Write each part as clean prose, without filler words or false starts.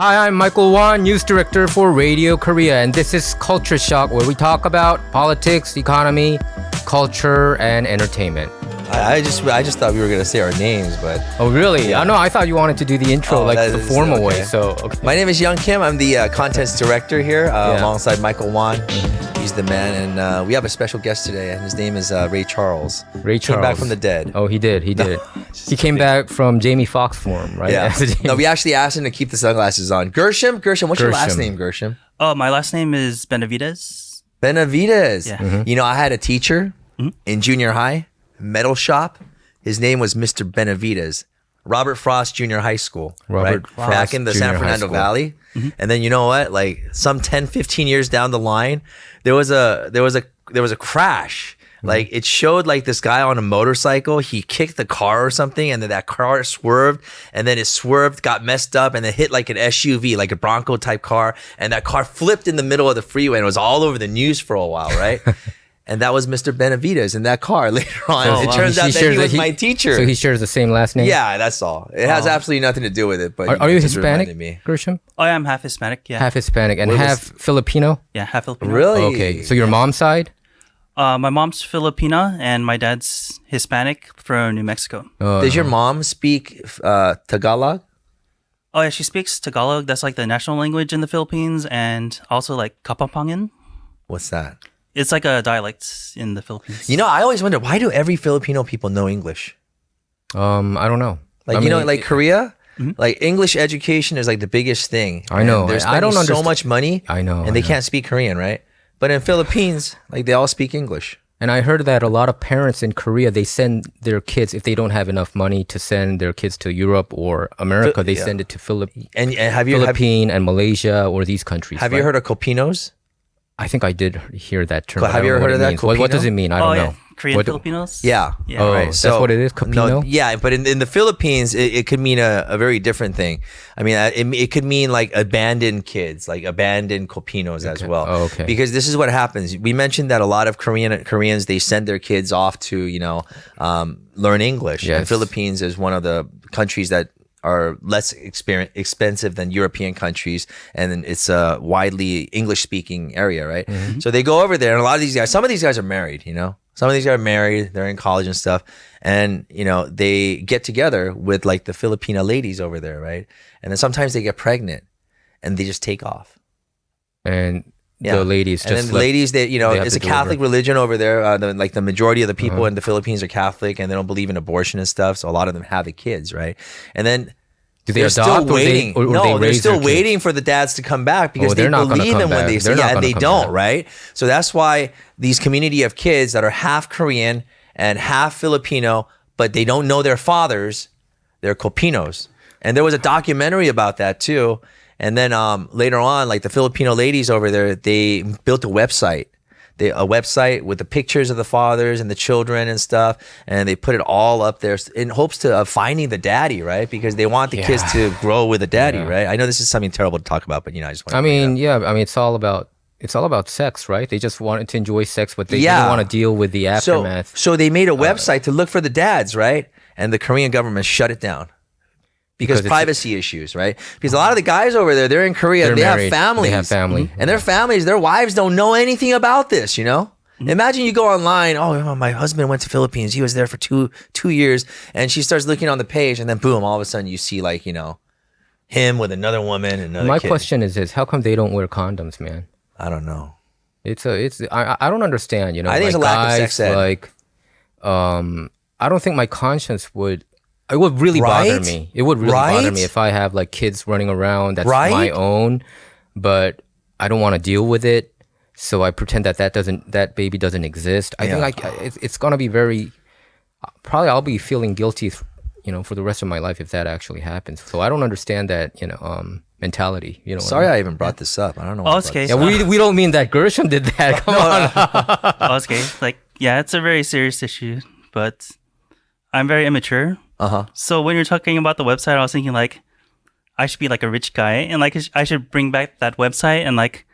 Hi, I'm Michael Wan, news director for Radio Korea, and this is Culture Shock, where we talk about politics, economy, culture, and entertainment. I just thought we were gonna say our names, but Oh, really? Yeah. I know. I thought you wanted to do the intro the formal way. So, okay. My name is Young Kim. I'm the contents director here, alongside Michael Wan. He's the man, and we have a special guest today, and his name is Ray Charles. Ray Charles came back from the dead. Oh, he did. He did. He came back from Jamie Foxx form, right? Yeah. No, we actually asked him to keep the sunglasses on. Gershom, what's your last name, Gershom? Oh, my last name is Benavidez. Benavidez. Yeah. Mm-hmm. You know, I had a teacher in junior high, metal shop. His name was Mr. Benavidez. Robert Frost Junior High School. Robert right? Frost Back in the Junior San High Fernando School. Valley. And then you know what? Like some 10, 15 years down the line, there was a crash. Like it showed like this guy on a motorcycle, he kicked the car or something, and then that car swerved, and then it swerved, got messed up, and then hit like an SUV, like a Bronco type car, and that car flipped in the middle of the freeway, and it was all over the news for a while, right? And that was Mr. Benavidez in that car later on. Oh, It wow. turns out that he was my teacher. So he shares the same last name? Yeah, that's all. It has absolutely nothing to do with it. But Are you it just Hispanic, reminded me. Gershom? Oh, yeah, I'm half Hispanic. Yeah. Half Hispanic and What was- half Filipino? Yeah, half Filipino. Really? Okay. So your mom's side? My mom's Filipina and my dad's Hispanic from New Mexico. Does your mom speak Tagalog? Oh, yeah, she speaks Tagalog. That's like the national language in the Philippines, and also like Kapampangan. What's that? It's like a dialect in the Philippines. You know, I always wonder, why do every Filipino people know English? I don't know. Like, I you know, mean, like Korea, like English education is like the biggest thing. I know. And they're I don't spending so understand- much money. I know, And I they know. can't speak Korean, right? But in Philippines, like they all speak English. And I heard that a lot of parents in Korea, they send their kids, if they don't have enough money to send their kids to Europe or America, they yeah. send it to And have you Philippines and Malaysia or these countries. have you right? heard of Copinos? I think I did hear that term. Have I don't you know ever what heard it of that, means. What Copino? does it mean? I oh, don't yeah. know. Korean What- Filipinos? Yeah. Yeah. Oh, Right. that's So- what it is? Copino? Yeah, but in the Philippines, it could mean a very different thing. I mean, it could mean like abandoned kids, like abandoned copinos as well. Oh, okay. Because this is what happens. We mentioned that a lot of Koreans, they send their kids off to, learn English. And Yes. Philippines is one of the countries that are less expensive than European countries, and then it's a widely English-speaking area, right? So they go over there, and a lot of these guys, some of these guys are married, Some of these guys are married, they're in college and stuff, and, they get together with, like, the Filipina ladies over there, right? And then sometimes they get pregnant, and they just take off. And Yeah. the ladies And just then the ladies that have it's a to Catholic deliver. religion over there. The majority of the people in the Philippines are Catholic, and they don't believe in abortion and stuff. So a lot of them have the kids, right? And then Do they they're still adopt or they- waiting. or no, they they're raise still their kids? waiting for the dads to come back because they they're not gonna believe come in when back. they say They're not and gonna they come don't, back. right? So that's why these community of kids that are half Korean and half Filipino, but they don't know their fathers, they're Copinos. And there was a documentary about that too. And then later on, like the Filipino ladies over there, they built a website. A website with the pictures of the fathers and the children and stuff, and they put it all up there in hopes of finding the daddy, right? Because they want the kids to grow with a daddy, right? I know this is something terrible to talk about, but I just want. it's all about sex, right? They just wanted to enjoy sex, but they didn't want to deal with the aftermath. So they made a website to look for the dads, right? And the Korean government shut it down. Because privacy issues, right? Because a lot of the guys over there, they're in Korea, They're they have married. families. They have family. And their families, their wives don't know anything about this, Imagine you go online, my husband went to Philippines. He was there for two years. And she starts looking on the page, and then boom, all of a sudden you see like, him with another woman and another My kid. question is this: how come they don't wear condoms, man? I don't know. I don't understand. I think it's a lack of sex ed. I don't think my conscience would. It would really bother Right? me. It would really Right? bother me if I have like kids running around. That's Right? my own, but I don't want to deal with it. So I pretend that baby doesn't exist. I think it's gonna be very. Probably I'll be feeling guilty, for the rest of my life if that actually happens. So I don't understand that, mentality. Sorry I even brought this up. I don't know. Oh, why I it's okay. Yeah, we don't mean that Gershom did that. Come on. Oh, it's okay. Like, yeah, it's a very serious issue, but I'm very immature. So when you're talking about the website, I was thinking like, I should be like a rich guy, and like I should bring back that website, and like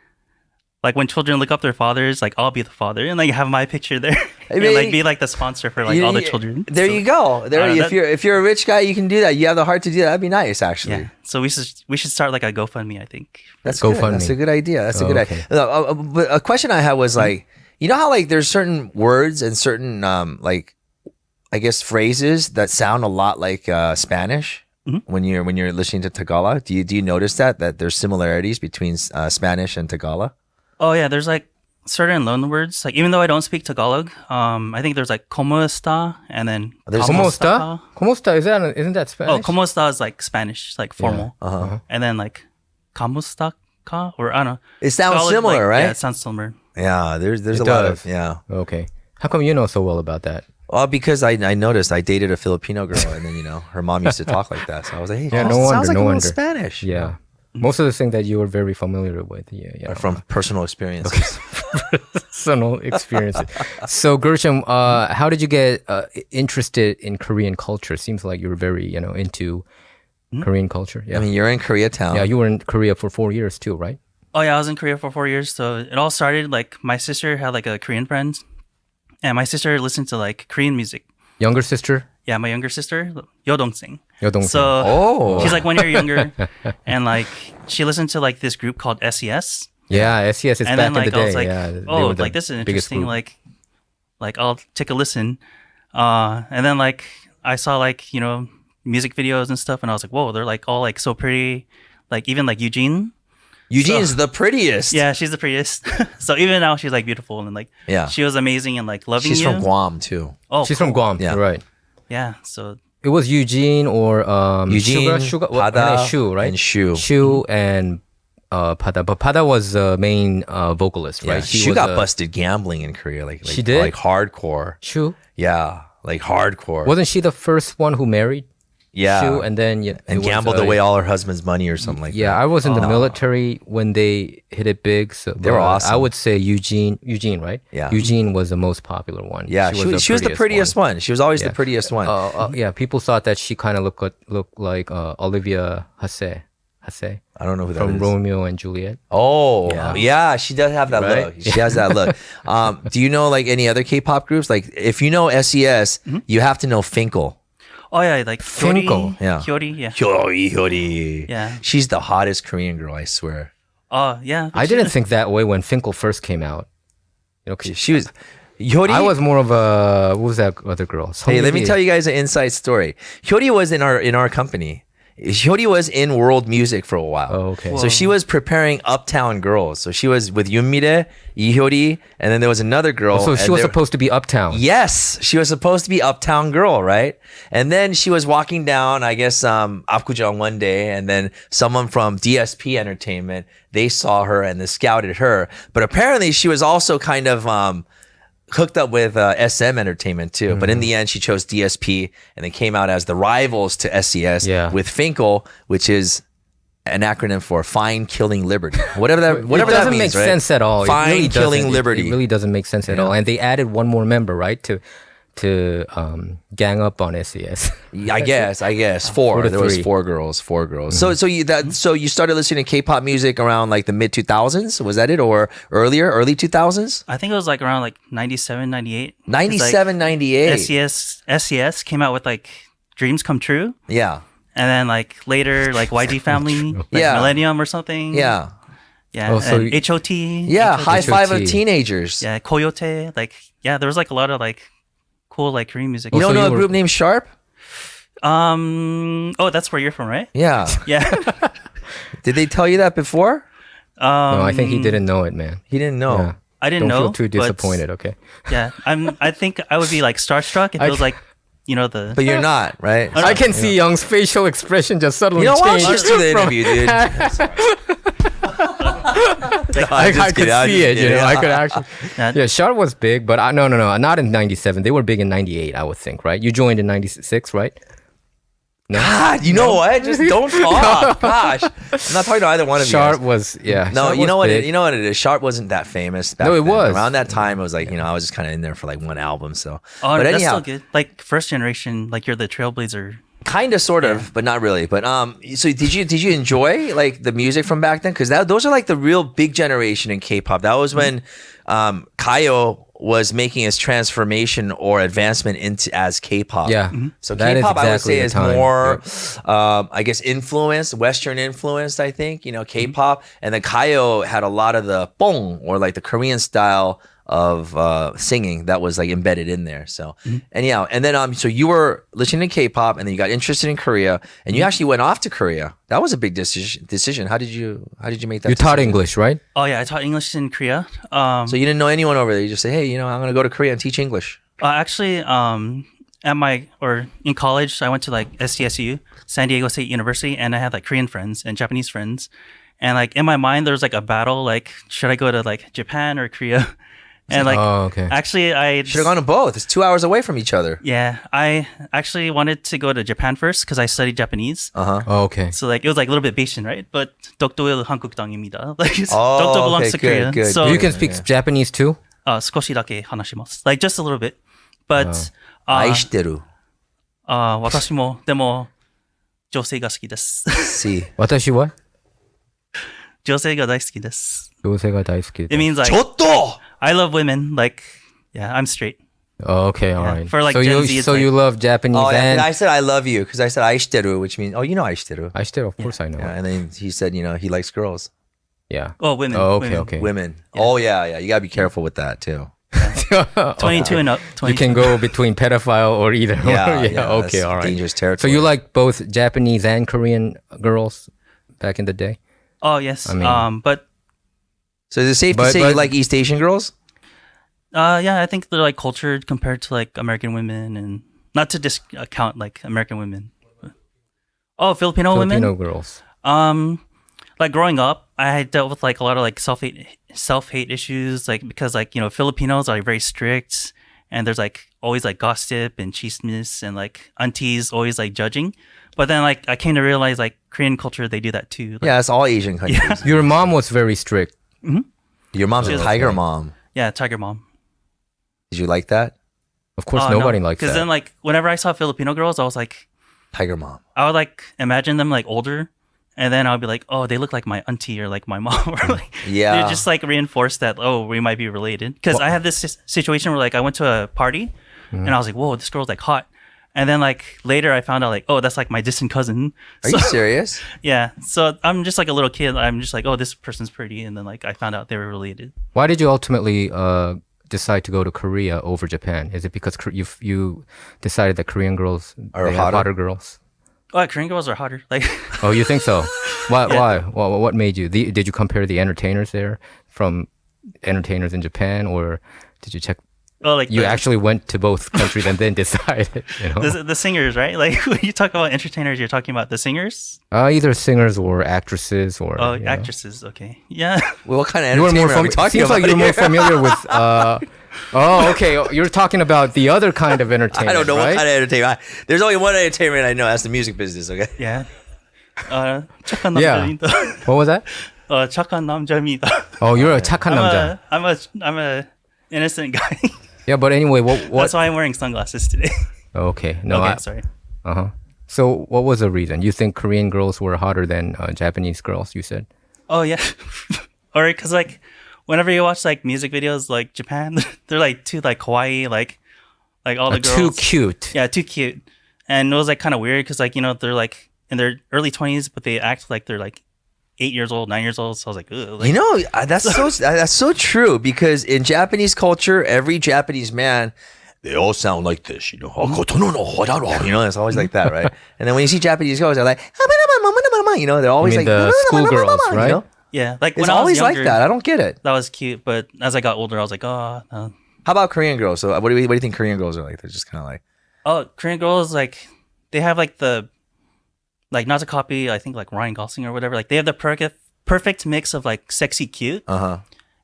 when children look up their fathers, like I'll be the father, and like have my picture there. I Yeah, like be like the sponsor for like all the children. There you go. There, if you're a rich guy, you can do that. You have the heart to do that. That'd be nice, actually. Yeah. So we should start like a GoFundMe, I think. That's good. GoFundMe. That's a good idea. That's a good idea. But a question I had was like, you know how like there's certain words and certain like I guess phrases that sound a lot like Spanish when you're listening to Tagalog. Do you notice that there's similarities between Spanish and Tagalog? Oh yeah, there's like certain loan words. Like even though I don't speak Tagalog, I think there's like como está and then ¿Cómo está? ¿Cómo está? Isn't that Spanish? Oh, como está is like Spanish, like formal. And then like ¿cómo está ka? Or I don't know. It sounds Tagalog, similar, like, right? Yeah, it sounds similar. Yeah, there's a It lot does. of Okay. How come you know so well about that? Well, because I noticed I dated a Filipino girl, and then her mom used to talk like that, so I was like, hey, Yeah, it no sounds wonder, like no a little wonder. Spanish. Yeah. Most of the things that you were very familiar with. Yeah. From personal experiences. Personal experiences. So Gershom, how did you get interested in Korean culture? Seems like you were very, into Korean culture. Yeah. I mean, you're in Koreatown. Yeah, you were in Korea for 4 years too, right? Oh yeah, I was in Korea for 4 years. So it all started like my sister had like a Korean friend, and my sister listened to like Korean music. Younger sister? Yeah, my younger sister, 여동생. 여동생. So she's like 1 year younger, and like she listened to like this group called SES. Yeah, SES is And back then like in the I day. was like, Yeah, they oh, were the like this is biggest interesting. group. Like I'll take a listen. And then like I saw like music videos and stuff, and I was like, whoa, they're like all like so pretty. Like even like Eugene. Eugene's the prettiest. Yeah, she's the prettiest. So even now she's like beautiful and like she was amazing and like loving She's you. from Guam too. Oh, She's from Guam, Yeah. right? Yeah, so It was Eugene or Eugene, Sugar, Pada, Shu, right? and Shu. Shu and Pada, but Pada was the main vocalist, Yeah, right? she was got a- busted gambling in Korea, like She did? like hardcore. Shu Yeah, like hardcore. wasn't she the first one who married yeah, Shu and then and gambled away all her husband's money or something like Yeah, that. I was in the military when they hit it big. So They were awesome. I would say Eugene, right? Yeah. Eugene was the most popular one. Yeah, she was the prettiest one. She was always the prettiest one. Yeah, people thought that she kind of looked like Olivia Hussey. I don't know who that From is. Romeo and Juliet. Oh, yeah, she does have that Right? look. She has that look. Do you know like any other K-pop groups? Like if you know SES, you have to know Finkel. oh yeah, like Finkel, yeah. Hyori, yeah. Hyori. Yeah. She's the hottest Korean girl, I swear. Oh yeah. I didn't think that way when Finkel first came out. 'Cause She was Hyori. I was more of a what was that other girl? Hey, let me tell you guys an inside story. Hyori was in our company. Hyori was in world music for a while. Oh, okay. So she was preparing Uptown Girls. So she was with Yoonmire, Hyori, and then there was another girl. So she and was there- supposed to be Uptown. Yes, she was supposed to be Uptown Girl, right? And then she was walking down, I guess, Apgujeong one day, and then someone from DSP Entertainment, they saw her and they scouted her. But apparently she was also kind of hooked up with SM Entertainment too. But in the end, she chose DSP, and they came out as the rivals to SES Yeah. with Finkel, which is an acronym for Fine Killing Liberty. Whatever that It doesn't means, make right? sense at all. It Fine really Killing doesn't. Liberty. It really doesn't make sense at all. And they added one more member, right, to gang up on SES. I guess four. 4 to There was 3. four girls. So you started listening to K-pop music around like the mid 2000s. Was that it, or earlier, early 2000s? I think it was like around like 97, 98. 97, 98. SES came out with like Dreams Come True. Yeah, And then like later, like YG Family, like Yeah. Millennium or something. yeah, Yeah. Oh, so and HOT. yeah. HOT. High five of HOT. teenagers. Yeah. Coyote. Like, yeah, there was like a lot of like cool like Korean music. You don't So know you a were- group named Sharp? Oh, that's where you're from, right? Yeah. Yeah. Did they tell you that before? No, I think he didn't know it, man. He didn't know. Yeah. I didn't Don't know. feel too but, disappointed, okay? Yeah. I think I would be like starstruck if it was like, the. But you're not, right? I can see Young's facial expression just suddenly You know what? change. Let's do the from- interview, dude. I could see it, I could actually. Yeah. Yeah, Sharp was big, but no, not in 97. They were big in 98, I would think, right? You joined in 96, right? No? God, you know what? Just don't talk. Gosh, I'm not talking to either one of you. Sharp guys. was, yeah. No, Sharp you was know what? big. You know what it is. Sharp wasn't that famous. Back No, it then. was. Around that time. It was like I was just kind of in there for like one album. So, Oh, but that's anyhow, still good. Like first generation, like you're the trailblazer. kind of, sort of, but not really. But so did you enjoy like the music from back then? Because those are like the real big generation in K-pop. That was when Kayo was making its transformation or advancement into as K-pop. Yeah. So That is K-pop, I would exactly say, the is time. more, I guess, influenced, Western influenced. I think K-pop, and then Kayo had a lot of the bong or like the Korean style of singing that was like embedded in there. So anyhow, and then so you were listening to K-pop, and then you got interested in Korea, and you actually went off to Korea. That was a big decision. How did you make that? You taught decision? English, right? Oh yeah, I taught English in Korea. So you didn't know anyone over there. You just say, hey, I'm going to go to Korea and teach English. Actually, in college, I went to like SDSU, San Diego State University, and I had like Korean friends and Japanese friends, and like in my mind, there was like a battle, like should I go to like Japan or Korea? And like, okay. actually, I Should have gone to both. It's 2 hours away from each other. Yeah, I actually wanted to go to Japan first because I studied Japanese. Oh, okay. So like it was like a little bit Bayesian, right? But 독도는 한국 땅입니다. Like Oh, 독도 belongs okay, to Korea. good. So You can speak Japanese too? 少しだけ話します. Like just a little bit. But 愛してる. 私もでも女性が好きです. See. 私は女性が大好きです. 女性が大好き. It means like ちょっと! I love women. Like yeah, I'm straight. Oh, okay, all right. For, like, so Gen you Z, it's so like- you love Japanese Oh, yeah. and I said I love you because I said 愛してる, which means,愛してる. I still, of course, I know. Yeah, and then he said, he likes girls, Yeah. Oh, women. Oh, okay, women. okay. women. Oh, yeah. You got to be careful with that too. 22 and up. 22. You can go between pedophile or either. Yeah, Okay, that's all right. dangerous So territory. you like both Japanese and Korean girls back in the day? Oh yes. I mean- But So is it safe to But- say you but- like East Asian girls? yeah, I think they're like cultured compared to like American women, and not to discount like American women. Oh, Filipino Filipino women. girls. Like growing up, I had dealt with like a lot of like self hate issues, like because like Filipinos are like, very strict, and there's like always like gossip and chismis, and like aunties always like judging. But then like I came to realize like Korean culture, they do that too. Like, Yeah, it's all Asian countries. Your mom was very strict. Your mom's a Yes. tiger mom. yeah, tiger mom. Did you like that? Of course, Oh, nobody no. likes that. Because then like whenever I saw Filipino girls, I was like, Tiger mom. I would like imagine them like older, and then I'll be like, oh, they look like my auntie or like my mom, or like Yeah. they just like reinforce that we might be related. Because I had this situation where like I went to a party, and I was like, whoa, this girl's like hot, and then like later I found out like, oh, that's like my distant cousin. Are you serious? Yeah, so I'm just like a little kid. I'm just like, oh, this person's pretty, and then like I found out they were related. Why did you ultimately decide to go to Korea over Japan? Is it because you decided that Korean girls Are they have hotter? hotter girls? Oh, Korean girls are hotter. Like, Oh, you think so? Why? What made you? Did you compare the entertainers there from entertainers in Japan, or did you check? oh, like You the, actually went to both countries and then decided, the singers, right? Like when you talk about entertainers, you're talking about the singers. Either singers or actresses or Oh, you know. actresses. Okay, yeah. Well, what kind of You were more entertainment are we talking seems about? like you're more here? familiar with. Oh, okay. You're talking about the other kind of entertainment. I don't know right? what kind of entertainment. There's only one entertainment I know. That's the music business. Okay. Yeah. 착한 Yeah. 남자입니다. What was that? 착한 남자입니다. Oh, you're a 착한 남자. I'm a innocent guy. Yeah, but anyway, what? That's why I'm wearing sunglasses today. Okay, no. Okay, sorry. So, what was the reason? You think Korean girls were hotter than Japanese girls? You said. Oh yeah. Or because like whenever you watch like music videos like Japan, they're like too like kawaii, like all the girls. Too cute. Yeah, too cute. And it was like kind of weird because like they're like in their early 20s, but they act like they're like 8 years old, 9 years old. So I was like, ugh. Like, That's so true because in Japanese culture, every Japanese man, they all sound like this, you know. It's always like that, right? And then when you see Japanese girls, they're like, they're always You mean like the schoolgirls, right? You know? yeah, like It's when I was always younger, like that. I don't get it. that was cute. But as I got older, I was like, oh, no. How about Korean girls? So what do you think Korean girls are like? They're just kind of like, Oh, Korean girls, like, they have, like, not to copy, I think, like, Ryan Gosling or whatever. Like, they have the perfect mix of, like, sexy, cute,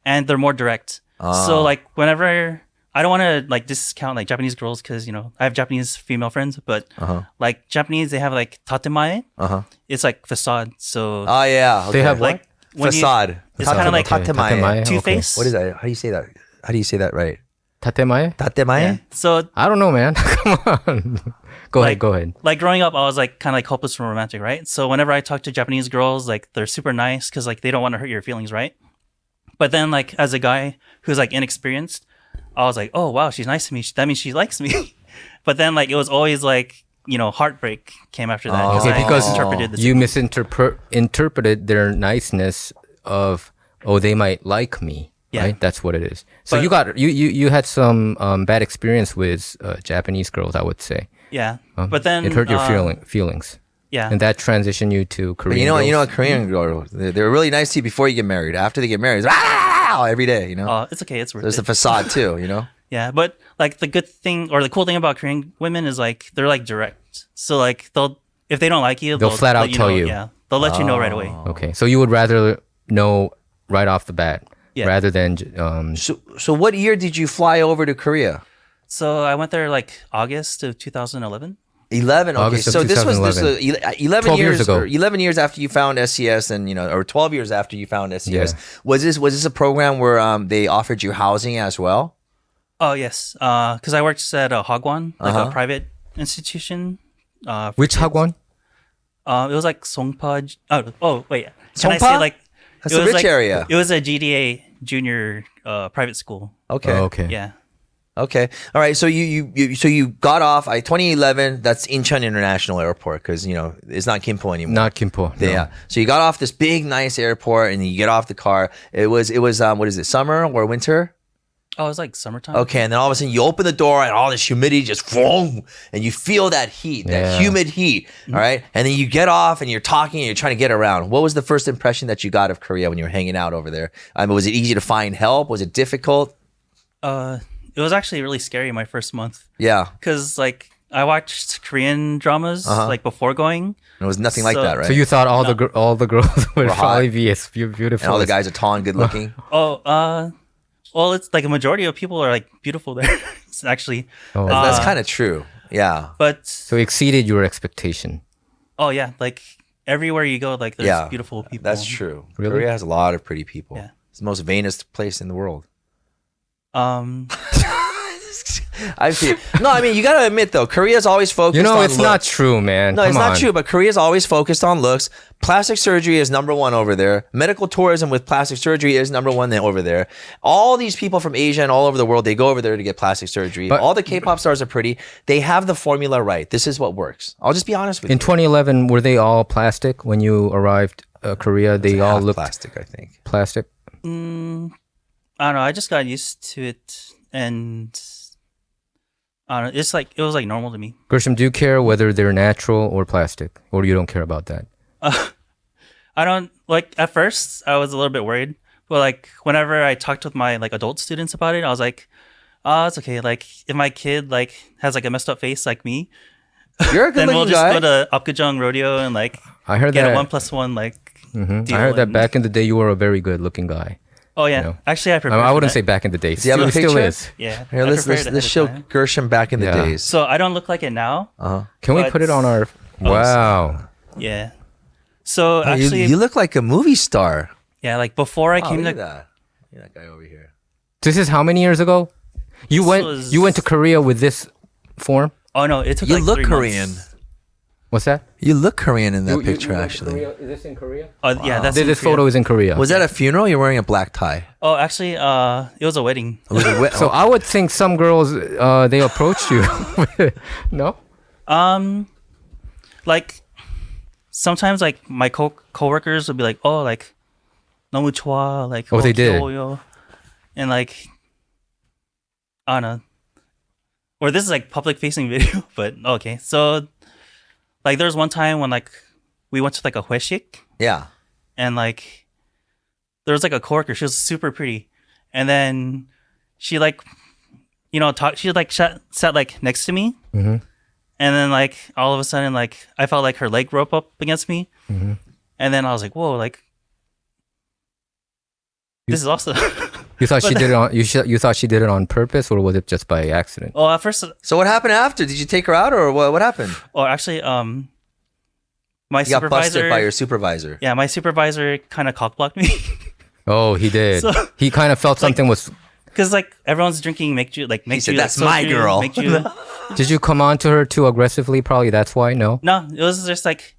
and they're more direct. So, like, whenever, I don't want to, like, discount, like, Japanese girls because, I have Japanese female friends, but, like, Japanese, they have, like, tatemae. It's, like, facade. So, oh yeah, They have like, when you- facade. it's kind of like tatemae. Two-Face. What is that? How do you say that? How do you say that right? Tatemae? Tatemae? Yeah. So, I don't know, man. Come on. Go ahead. like growing up, I was like kind of like hopeless and romantic, right? So whenever I talk to Japanese girls, like they're super nice because like they don't want to hurt your feelings, right? But then like as a guy who's like inexperienced, I was like, oh wow, she's nice to me. That means she likes me. But then like it was always like, you know, heartbreak came after that. Okay, because interpreted the you misinterpreted their niceness of, oh, they might like me. Yeah. Right? That's what it is. So But- you had some bad experience with Japanese girls, I would say. Yeah. But then It hurt your feelings. Yeah. And that transitioned you to But Korean you know, girls. a Korean girl, they're really nice to you before you get married. After they get married, it's "Ah!" every day, you know? It's okay. It's worth There's it. a facade too, you know? Yeah, but like the good thing or the cool thing about Korean women is like they're like direct. So like if they don't like you, They'll flat out let tell know. you. Yeah, they'll let you know right away. Okay, so you would rather know right off the bat Yeah. rather than So what year did you fly over to Korea? So I went there like August of 2011. 11. Okay, August of so this was 11 12 years years ago. or 11 years after you found SCS, and or 12 years after you found SCS. Yeah. Was this a program where they offered you housing as well? Oh yes, because I worked at Hagwon, like a private institution. which hagwon? It was like Songpa. Oh wait, can I Songpa? say like That's it a was rich like, area. It was a GDA junior private school. Okay. Oh, okay. Yeah. Okay. All right. So you got off 2011. That's Incheon International Airport because it's not Gimpo anymore. Not Gimpo. No. Yeah. So you got off this big nice airport and you get off the car. It was what is it, summer or winter? Oh, it was like summertime. Okay, and then all of a sudden you open the door and all this humidity just boom, and you feel that heat, that Yeah. humid heat. All right, and then you get off and you're talking and you're trying to get around. What was the first impression that you got of Korea when you were hanging out over there? I mean, was it easy to find help? Was it difficult? It was actually really scary my first month Yeah, because like I watched Korean dramas like before going. it was nothing like So- that, right? So you thought all the girls would hot. probably be as beautiful. and all the as- guys are tall and good looking. Well, it's like a majority of people are like beautiful there. It's actually, Oh. That's kind of true. Yeah, but So it exceeded your expectation. oh yeah, like everywhere you go, like there's yeah, beautiful people. That's true. Really? Korea has a lot of pretty people. Yeah. It's the most vainest place in the world. Um, I feel. No, I mean you got to admit though, Korea's always focused. on It's not looks. true, man. No, Come it's not on. true, but Korea's always focused on looks. Plastic surgery is number one over there. Medical tourism with plastic surgery is number one over there. All these people from Asia and all over the world, they go over there to get plastic surgery. But- all the K-pop stars are pretty. They have the formula right. This is what works. I'll just be honest with In you. 2011, were they all plastic when you arrived Korea? They all Half looked plastic, I think. plastic. I don't know. I just got used to it, and I don't know. It's like it was like normal to me. Gershom, do you care whether they're natural or plastic, or you don't care about that? I don't like at first I was a little bit worried, but like whenever I talked with my like adult students about it, I was like, oh, it's okay. Like if my kid like has like a messed up face like me, You're a then we'll good-looking just guy. go to Apgujeong rodeo and like I heard get that. a 1+1 like. Mhm. deal I heard that and- back in the day you were a very good-looking guy. Oh yeah, know. actually I prefer. I wouldn't say back in the day. Do you have a Still picture? is. Yeah. Here, I let's prepared ahead let's of show time. Gershom back in the Yeah. days. So I don't look like it now. Can we But- put it on our? Wow. Yeah. So Oh, you, actually, you look like a movie star. yeah, like before I Oh, came look at to that. Look at that guy over here. This is how many years ago? You This went was- to Korea with this form? Oh no, it took You like look 3 Korean. months. What's that? You look Korean in that picture, actually. Is this in Korea? Oh yeah, that's in This Korea. photo is in Korea. Was that a funeral? You're wearing a black tie. Oh, actually, it was a wedding. So I would think some girls they approached you. No? Like sometimes like my coworkers would be like, "Oh, like 너무 좋아," like Oh, they did. 귀여워요." And like I don't know. Or this is like public facing video, but okay. So like there was one time when like we went to like a 회식 Yeah. and like there was like a coworker. She was super pretty, and then she like she like sat like next to me, Mhm. and then like all of a sudden like I felt like her leg rope up against me, Mhm. and then I was like, whoa, like this is awesome. You thought she did it on you thought she did it on purpose, or was it just by accident? Oh, at first, So what happened after? Did you take her out or what happened? or actually, my You got busted supervisor, by your supervisor. yeah, my supervisor kind of cockblocked me Oh, he did. So- He kind of felt something was. because like everyone's drinking make you like make said, you "That's like, my girl." Make you, Did you come on to her too aggressively? Probably that's why. No. no, it was just like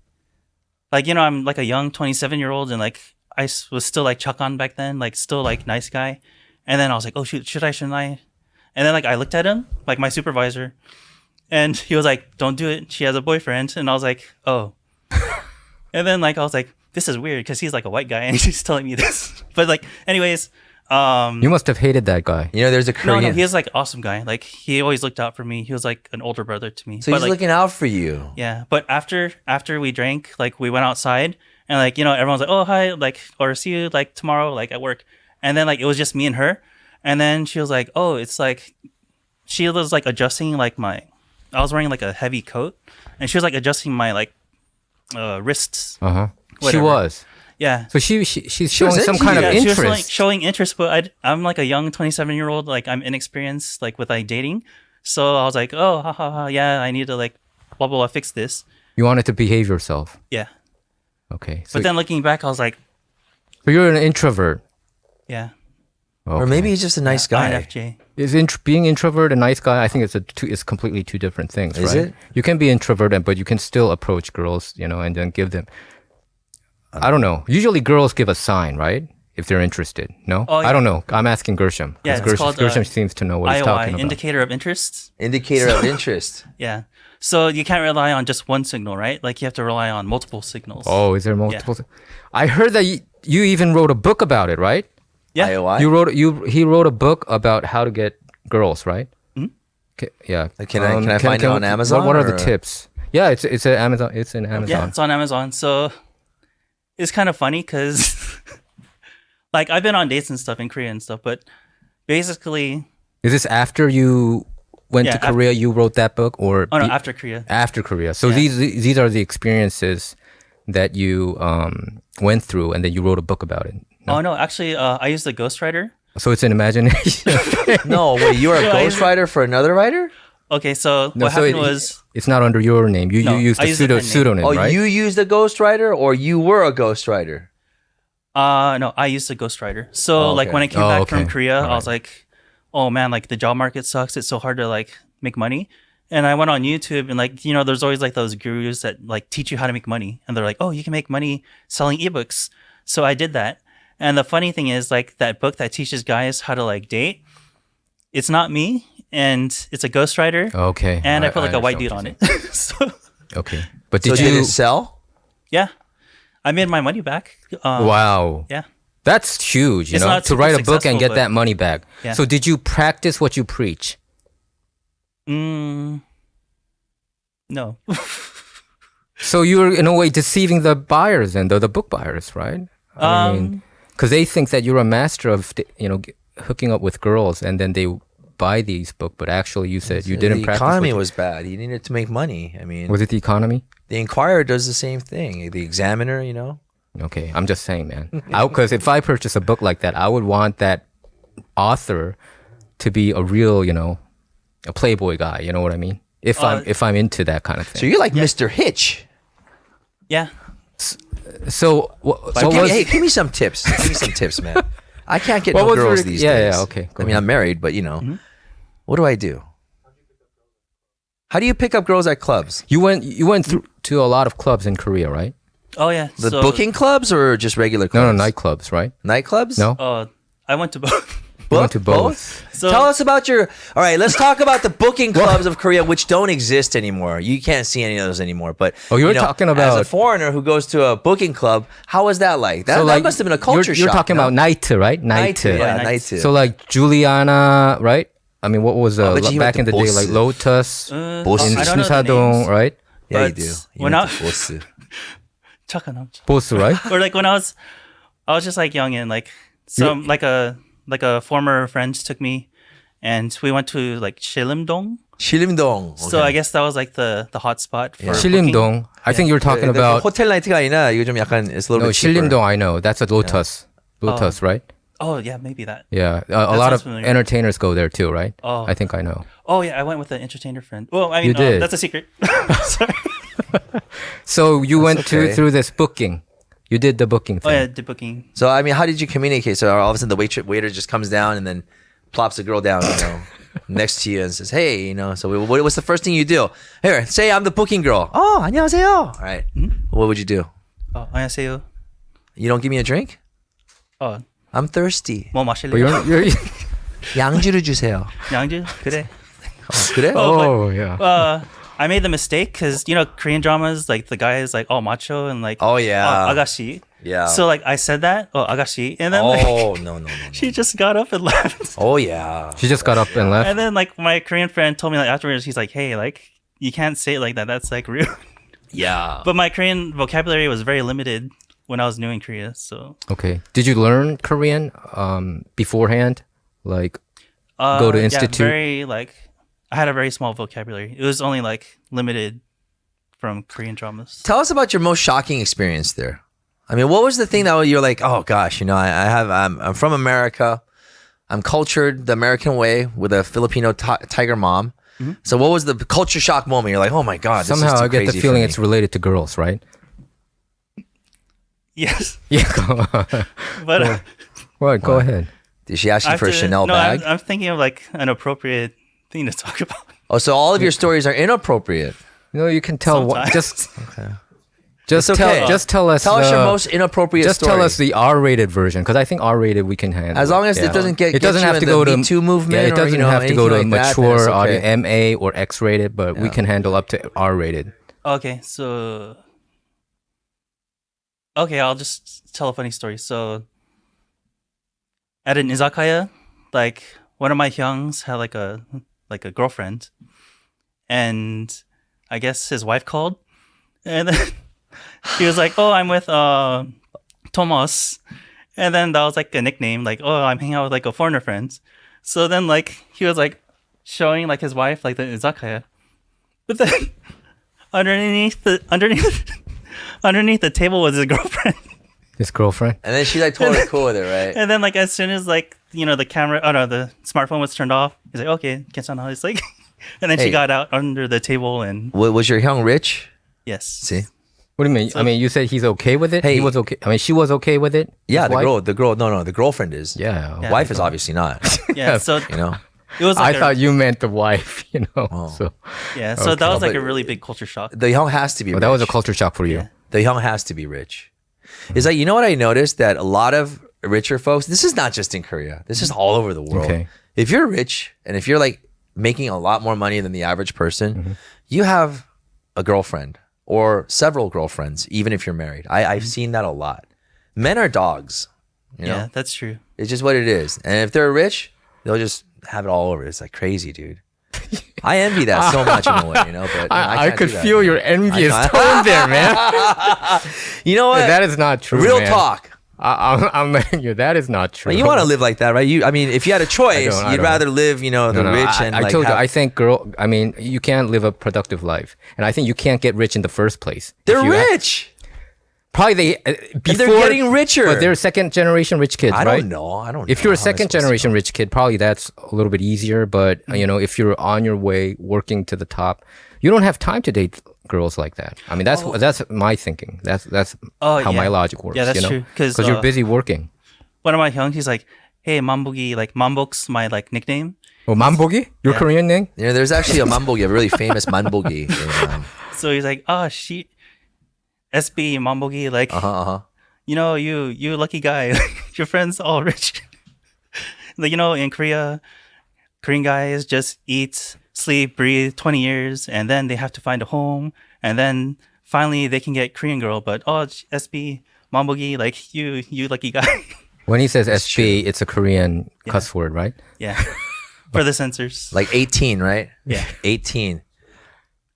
I'm like a young 27-year-old and like I was still like Chuck on back then, like still like nice guy, and then I was like, oh shoot, shouldn't I? And then like I looked at him, like my supervisor, and he was like, "Don't do it. She has a boyfriend." And I was like, "Oh." And then like I was like, "This is weird," because he's like a white guy and he's telling me this. But like, anyways, You must have hated that guy. You know, there's a no, Korean. he was like an awesome guy. Like he always looked out for me. He was like an older brother to me. So But, he's like, looking out for you. yeah. But after we drank, like we went outside and like, you know, everyone's like, "Oh, hi," like, or "See you like tomorrow," like at work. And then like it was just me and her. And then she was like, "Oh, it's like," she was like adjusting like I was wearing like a heavy coat, and she was like adjusting my like wrists. She Whatever. was. Yeah. So she's showing some kind of Yeah, she was interest. showing interest, but I'm like a young 27-year-old, like I'm inexperienced, like with like dating. So I was like, "Oh, ha ha ha, yeah, I need to like blah blah blah fix this." You wanted to behave yourself. Yeah. Okay. So, But then looking back, I was like, but you're an introvert. yeah, Or Okay. maybe he's just a nice guy. INFJ. Is being introvert a nice guy? I think it's completely two different things, Is right? it? You can be introverted, but you can still approach girls, you know, and then give them. I don't know. Usually, girls give a sign, right? If they're interested. No, Oh, yeah. I don't know. I'm asking Gershom. 'cause Yeah, it's called, Gershom seems to know what he's IOI, talking about. indicator of interest. Indicator of interest. Yeah. So you can't rely on just one signal, right? Like you have to rely on multiple signals. Oh, is there multiple? I heard that you even wrote a book about it, right? Yeah. IOI. He wrote a book about how to get girls, right? Mhm. Yeah. Can I find it on Amazon, What are the or- tips? Yeah, it's an Amazon. It's in Amazon. Yeah, it's on Amazon. So it's kind of funny because, like, I've been on dates and stuff in Korea and stuff, but basically, Is this after you went to Yeah, Korea? You wrote that book, or oh no, be- after Korea. after Korea? So Yeah. these are the experiences that you went through, and then you wrote a book about it. Oh no, actually, I used a ghostwriter. So it's an imagination. No, wait, you are a No, I- ghostwriter for another writer? Okay, so No, what so happened was, it's not under your name. You No, used I a used a pen name. pseudonym, Oh, right? you used a ghostwriter, or you were a ghostwriter? no, I used a ghostwriter. So Oh, like okay. when I came Oh, back okay. from Korea, I Alright. was like, "Oh man, like the job market sucks. It's so hard to like make money." And I went on YouTube and like, you know, there's always like those gurus that like teach you how to make money. And they're like, "Oh, you can make money selling ebooks." So I did that. And the funny thing is like that book that teaches guys how to like date, it's not me and it's a ghostwriter. Okay. And I put like a white dude understand on what it. So you're saying. Okay, but So did did you? it sell? yeah, I made my money back. Wow. Yeah. That's huge, you It's know, not to super write a book and successful, get but- that money back. Yeah. So did you practice what you preach? No. So you're in a way deceiving the buyers and the book buyers, right? I mean, because they think that you're a master of, you know, hooking up with girls, and then they buy these books, but actually you said you didn't The practice. economy what was bad. He needed to make money. I mean, was it the economy? the Inquirer does the same thing. The Examiner, you know. Okay, I'm just saying, man. Because if I purchase a book like that, I would want that author to be a real, you know, a playboy guy. You know what I mean? If I'm into that kind of thing. So you're like Mr. Hitch. Yeah. So Give me some tips. Give me some tips, man. I can't get What no was girls your- these yeah, days. yeah, okay, go I mean, ahead. I'm married, but you know, what do I do? How do you pick up girls at clubs? you went through to a lot of clubs in Korea, right? Oh yeah. The so, booking clubs or just regular No, clubs? nightclubs, right? Nightclubs? No, I went to both. you went to both. So Tell us about your. All right, let's talk about the booking clubs of Korea, which don't exist anymore. You can't see any of those anymore. But Oh, you're you know, talking as a about- foreigner who goes to a booking club. How was that like? That, So, that must have been a culture you're shock. talking no? about night, right? Night. Yeah, Night. night. So like Juliana, right? I mean, what was bet you back in went the to day, like Lotus, Boss. in I don't know the Sunsadong, names. right? Yeah, you But do. You when went I- to Boss. 잠깐만. Boss, right? Or like when I was just like young and like some like a former friend took me, and we went to like Shilimdong. Shilimdong. So I guess that was like the hot spot for booking. Shilimdong. I think you're talking about 호텔 나이트가 아니라 이거 좀 약간 it's a little no bit cheaper. Shilimdong. I know that's a Lotus. Lotus, right? Oh yeah, maybe that. Yeah, a lot sounds of familiar. entertainers go there too, right? Oh. I think I know. Oh yeah, I went with an entertainer friend. Well, I mean, You did. that's a secret. Sorry. So you went okay. through this booking. You did the booking Oh thing. yeah, the booking. So I mean, how did you communicate? So all of a sudden the waiter just comes down and then plops the girl down, you know, next to you and says, "Hey, you know." So what's the first thing you do? Here, say I'm the booking girl. Oh, 안녕하세요. All right. What would you do? Oh, 안녕하세요. You don't give me a drink? Oh, I'm thirsty. 뭐 But 마실래요? you're 양주를 주세요. 양주? 그래. 그래? Oh, yeah. I made the mistake because Korean dramas, like the guy is like all macho and like Oh, yeah. agashi. Yeah. So like I said that, agashi, and then No. she just got up and left. Oh, yeah. She just got up and left. And then like my Korean friend told me like afterwards, he's like, hey, like you can't say it like that. That's like rude. Yeah. But my Korean vocabulary was very limited when I was new in Korea. So Okay. Did you learn Korean beforehand? Like go to institute? Yeah, very like I had a very small vocabulary. It was only like limited from Korean dramas. Tell us about your most shocking experience there. I mean, what was the thing that you're like, oh gosh, I'm from America. I'm cultured the American way with a Filipino tiger mom. Mm-hmm. So what was the culture shock moment? You're like, oh my God, this Somehow is too I get the crazy feeling for me. it's related to girls, right? Yes. Yeah, go on. But Well, go ahead. Did she ask you for a Chanel no, bag? I'm thinking of like an appropriate thing to talk about. Oh, so all of your stories are inappropriate. No, you can tell Sometimes. just It's okay. tell us Tell us your the- most inappropriate just story. tell us the R-rated version because I think R-rated we can handle. As long as it doesn't get it doesn't you have in to the go to Me Too movement Yeah, it or, doesn't have to go to anything like that, mature then it's audio okay. MA or X-rated, but we can handle up to R-rated. Okay, so I'll just tell a funny story. So at an izakaya, like one of my hyungs had like a girlfriend, and I guess his wife called, and then he was like, "Oh, I'm with Thomas," and then that was like a nickname, like, "Oh, I'm hanging out with like a foreigner friend." So then like he was like showing like his wife like the izakaya, but then underneath the table was his girlfriend. His girlfriend. And then she's like totally cool with it, right? And then like as soon as like the camera, the smartphone was turned off, he's like, okay, 괜찮아. It's like, and then Hey. she got out under the table and Was your hyung rich? yes, See? What do you mean? I mean, you said he's okay with it. Hey. He was okay. I mean, she was okay with it. Yeah, His wife? the girlfriend is. Yeah. Yeah. Wife is obviously not. yeah. So You know? it was I like thought you meant the wife. Oh. So yeah. So that was like But- a really big culture shock. The hyung has to be well, rich. that was a culture shock for you. Yeah. The hyung has to be rich. It's like, you know what I noticed? That a lot of richer folks, this is not just in Korea. This is all over the world. Okay. If you're rich and if you're like making a lot more money than the average person, you have a girlfriend or several girlfriends, even if you're married. I've seen that a lot. Men are dogs. You know? Yeah, that's true. It's just what it is. And if they're rich, they'll just have it all over. It's like crazy, dude. I envy that so much in a way, But I can't could do that. feel your envious tone there, man. You know what? That is not true. Real man. talk. I'm letting you. That is not true. Like, you want to live like that, right? I mean, if you had a choice, I you'd don't. rather live, the No, rich and I like told you. have- I think you can't live a productive life, and I think you can't get rich in the first place. they're If you rich. Probably they before they're getting richer. But they're second generation rich kids, I right? don't know. I don't. If know. you're a How am I second supposed to generation know? rich kid, probably that's a little bit easier. But if you're on your way working to the top, you don't have time to date girls like that. I mean, that's my thinking. That's Oh, how my yeah. logic works. Yeah, that's true. Because you're busy working. One of my hyungs, he's like, hey, Mambogi, like Mambok's my like nickname. Oh, Mambogi, your Yeah. Korean name? There's actually a manbogi, a really famous manbogi. So he's like, oh, she SB Mambogi, like you lucky guy, your friends all rich. Like in Korea, Korean guys just eat, sleep, breathe 20 years, and then they have to find a home, and then finally they can get Korean girl. But SB Mambogi, like you lucky guy. When he says SB, it's a Korean cuss word, right? Yeah, for the censors. Like 18, right? Yeah. 18.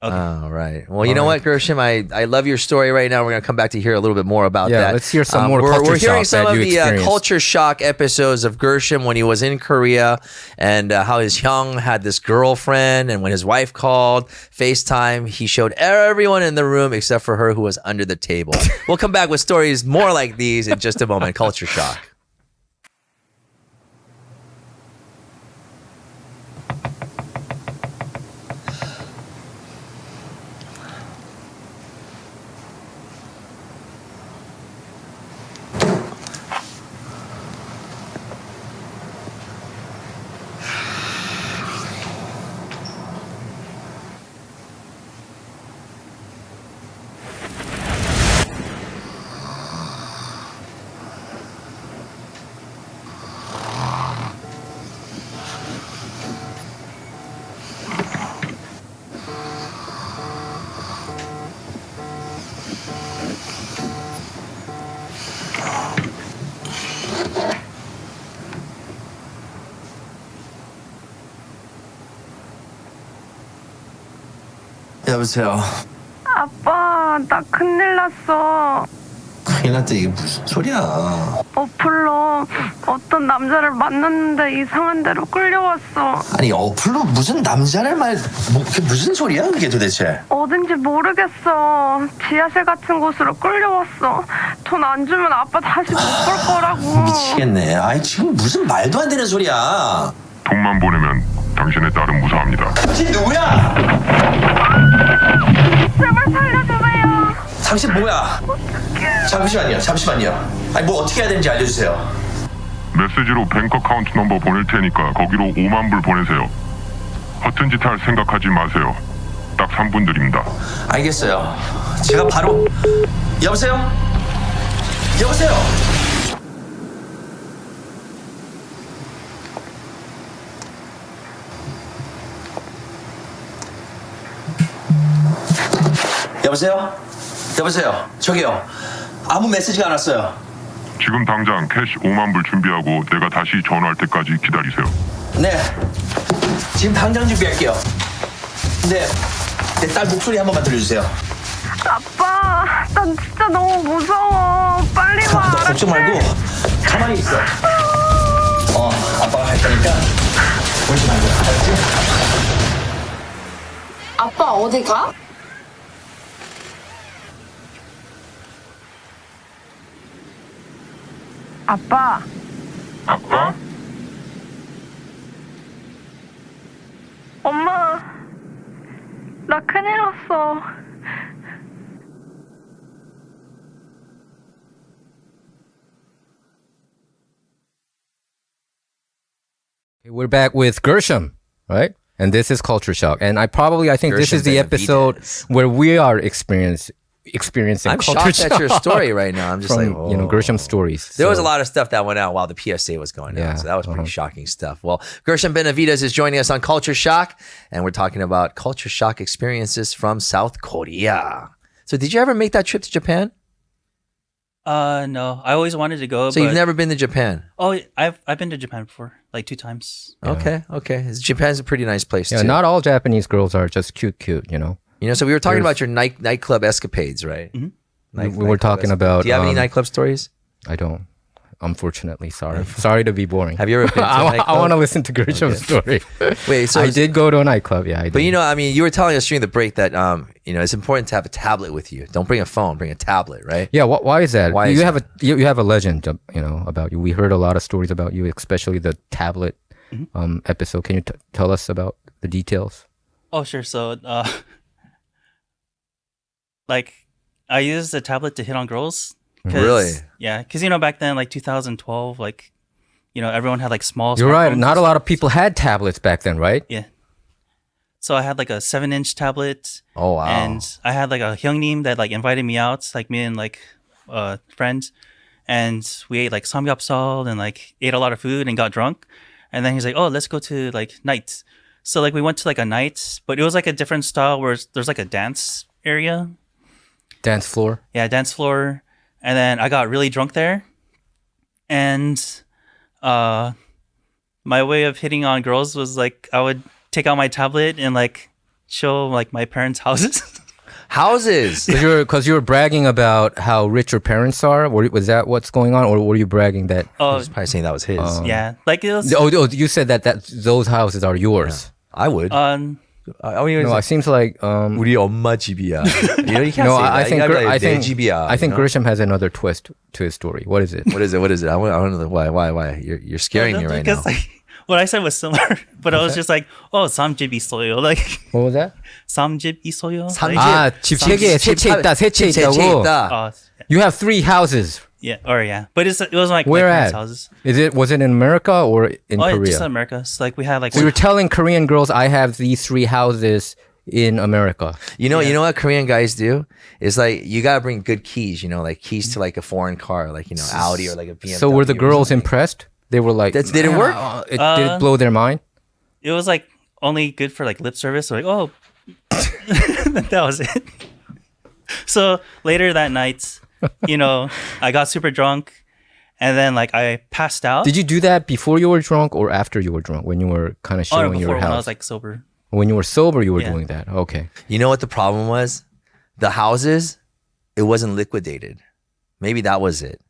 Okay. Oh, right. Well, you know what, Gershom? I love your story right now. We're going to come back to hear a little bit more about that. Let's hear some more We're culture hearing shock some that of you the experienced. culture shock episodes of Gershom when he was in Korea and how his hyung had this girlfriend. And when his wife called FaceTime, he showed everyone in the room except for her who was under the table. We'll come back with stories more like these in just a moment. Culture shock. 여보세요. 아빠, 나 큰일 났어. 큰일 났다. 이게 무슨 소리야? 어플로 어떤 남자를 만났는데 이상한 데로 끌려왔어. 아니 어플로 무슨 남자를 그게 무슨 소리야 그게 도대체? 어딘지 모르겠어. 지하실 같은 곳으로 끌려왔어. 돈 안 주면 아빠 다시 못 볼 거라고. 미치겠네. 아이 지금 무슨 말도 안 되는 소리야. 돈만 보내면 당신의 딸은 무사합니다. 당신 누구야? 제발 살려주세요. 당신 뭐야? 잠시만요. 아니 뭐 어떻게 해야 되는지 알려주세요. 메시지로 뱅크 어카운트 넘버 보낼 테니까 거기로 5만 불 보내세요. 허튼 짓 할 생각하지 마세요. 딱 3분 드립니다. 알겠어요. 제가 바로 여보세요? 여보세요? 저기요. 아무 메시지가 안 왔어요. 지금 당장 캐시 5만 불 준비하고 내가 다시 전화할 때까지 기다리세요. 네. 지금 당장 준비할게요. 네. 내 딸 목소리 한 번만 들려주세요. 아빠, 난 진짜 너무 무서워. 빨리 와. 너 걱정 말고 가만히 있어. 아빠가 할 거니까 울지 말고. 알았지? 아빠 어디 가? 아빠, 엄마, 나 큰일 났어. We're back with Gershom, right? And this is Culture Shock. And I think this Gershom is the episode Benavidez. where we are experiencing I'm culture shocked at your shock story right now. I'm just from, like, Gershom stories. There was So- a lot of stuff that went out while the PSA was going Yeah, on. So that was pretty shocking stuff. Well, Gershom Benavidez is joining us on Culture Shock, and we're talking about culture shock experiences from South Korea. So did you ever make that trip to Japan? No, I always wanted to go. So but, you've never been to Japan? Oh, I've been to Japan before, like 2 times. Okay. Japan's a pretty nice place Yeah, too. not all Japanese girls are just cute, So we were talking about your nightclub escapades, right? Mm-hmm. We were talking about... Do you have any nightclub stories? I don't. Unfortunately, sorry. Sorry to be boring. Have you ever been to a I nightclub? want to listen to Gershom's story. Wait, so I did go to a nightclub. Yeah, I did. But you were telling us during the break that it's important to have a tablet with you. Don't bring a phone, bring a tablet, right? Yeah, why is that? Why is that? You have a legend, about you. We heard a lot of stories about you, especially the tablet episode. Can you tell us about the details? Oh, sure. So, like, I used the tablet to hit on girls. Really? Yeah, because back then, like 2012, like, everyone had like small. You're right. smartphones. Not a lot of people had tablets back then, right? Yeah. So I had like a 7-inch tablet. Oh wow! And I had like a hyungnim that like invited me out, like me and like friends, and we ate like samgyeopsal and like ate a lot of food and got drunk. And then he's like, "Oh, let's go to like night." So like we went to like a night, but it was like a different style where there's like a dance area. Dance floor. Yeah, dance floor. And then I got really drunk there. And my way of hitting on girls was like I would take out my tablet and like show like my parents' houses. Houses. Because you were bragging about how rich your parents are. Was that what's going on, or were you bragging that? Oh, He's probably saying that was his. yeah. Like it was. Oh, you said that those houses are yours. I would. No, it seems like 우리 엄마 집이야. You can't no, say that. I think You gotta be like, I think 내 집이야, I think you know? Gershom has another twist to his story. What is it? What is it? I want to know why. You're scaring me right now. Because like what I said was similar, but I was just like, oh, 삼집 있어요. Like What was that? 삼집 있어요. 삼집. Like, 집 세 개, 세 채 있다, 세 채 있다고. oh, You have 3 houses. yeah, or yeah, but it was like Where my at? parents' houses. Was it in America or in Oh, Korea? just in America. So like we had like So you're telling Korean girls I have these 3 houses in America. You know what Korean guys do? It's like you gotta bring good keys. Like keys to like a foreign car, like Audi or like a BMW. So were the or girls something. impressed? They were like, Did it work? Did it blow their mind? it was like only good for like lip service. So like, oh, that was it. So later that night, I got super drunk, and then like I passed out. Did you do that before you were drunk or after you were drunk when you were kind of Oh, no, showing before your when I house? was like sober. When you were sober, you were doing that. Okay. You know what the problem was? The houses, it wasn't liquidated. Maybe that was it.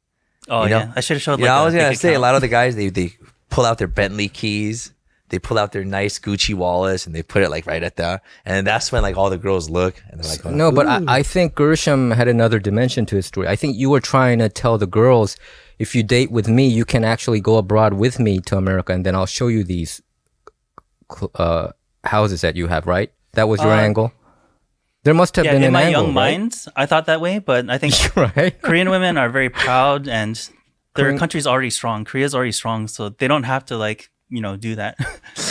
Oh, you know? yeah. I should have showed I was a going big to say, a account. lot of the guys, they pull out their Bentley keys. They pull out their nice Gucci wallets and they put it like right at that. And that's when like all the girls look and they're like, oh, No, but I think Gershom had another dimension to his story. I think you were trying to tell the girls, if you date with me, you can actually go abroad with me to America and then I'll show you these houses that you have, right? That was your angle? There must have been in an my angle, young right? mind, I thought that way, but I think Right? Korean women are very proud and their country's already strong. Korea's already strong, so they don't have to like, do that.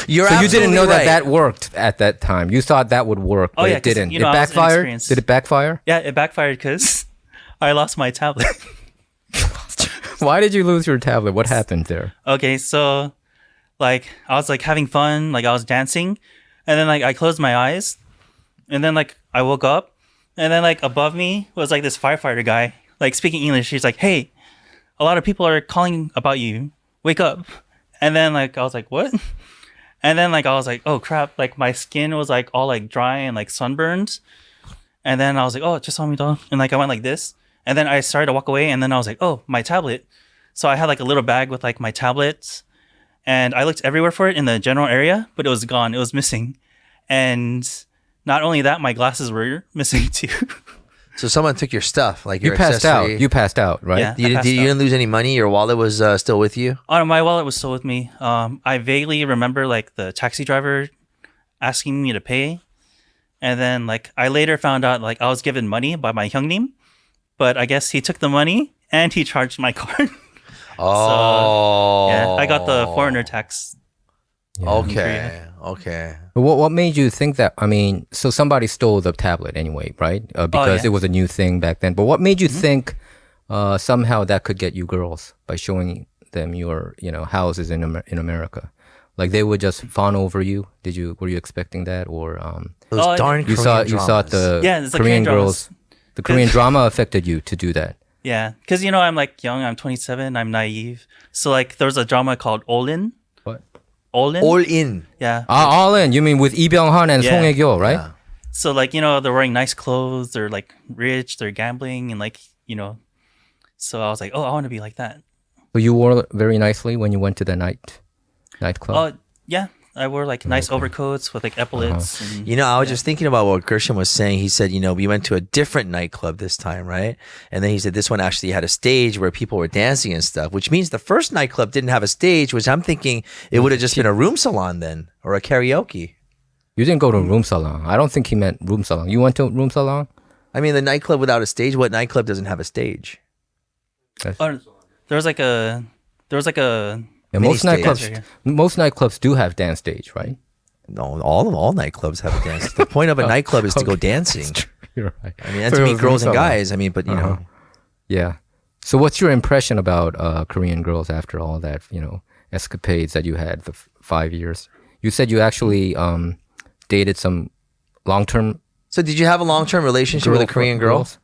You're So you didn't know absolutely that right. worked at that time. You thought that would work, but Oh, yeah, it 'cause, didn't. you It know, I was backfired? inexperienced. Did it backfire? Yeah, it backfired because I lost my tablet. Why did you lose your tablet? What happened there? Okay, so like I was like having fun, like I was dancing, and then like I closed my eyes, and then like I woke up, and then like above me was like this firefighter guy, like speaking English. He's like, "Hey, a lot of people are calling about you. Wake up!" And then like I was like, "What?" And then like I was like, "Oh crap!" Like my skin was like all like dry and like sunburned, and then I was like, "Oh, 죄송합니다," and like I went like this, and then I started to walk away, and then I was like, "Oh, my tablet." So I had like a little bag with like my tablets. And I looked everywhere for it in the general area, but it was gone. It was missing. And not only that, my glasses were missing too. So someone took your stuff, like You your passed out. accessory. You passed out, right? Yeah. You I passed didn't out. lose any money? Your wallet was still with you? Oh, my wallet was still with me. I vaguely remember like the taxi driver asking me to pay. And then like I later found out like I was given money by my hyungnim, but I guess he took the money and he charged my card. Oh. Yeah, I got the foreigner tax. Okay. Okay. What made you think that? I mean, so somebody stole the tablet anyway, right? Because yeah. it was a new thing back then. But what made you think somehow that could get you girls by showing them your, houses in America? Like they would just fawn over you. Were you expecting that, or Those Oh, darn you Korean thought the Yeah, it's the Korean Korean girls, the Korean drama affected you to do that? Yeah, because I'm like young, I'm 27, I'm naive. So like there was a drama called Olin. What? Olin? All in. Yeah. All in. You mean with Lee Byung-hun and Yeah. Song Hye-kyo, right? Yeah. So like, they're wearing nice clothes, they're like rich, they're gambling and like, so I was like, oh, I want to be like that. So you wore very nicely when you went to the nightclub. Oh, yeah. I wore like nice overcoats with like epaulets. And, I was just thinking about what Gershom was saying. He said, we went to a different nightclub this time, right? And then he said this one actually had a stage where people were dancing and stuff, which means the first nightclub didn't have a stage, which I'm thinking it would have just been a room salon then, or a karaoke. You didn't go to room salon. I don't think he meant room salon. You went to room salon? I mean, the nightclub without a stage, what nightclub doesn't have a stage? or there was like a Yeah, Mini most stage. nightclubs do have dance stage, right? No, all nightclubs have a dance. The point of a nightclub is to go dancing. You're right. I mean, and to meet girls and guys. I mean, but Yeah. So what's your impression about Korean girls after all that, escapades that you had for 5 years? You said you actually dated some long-term So did you have a long-term relationship with a Korean girl? girls?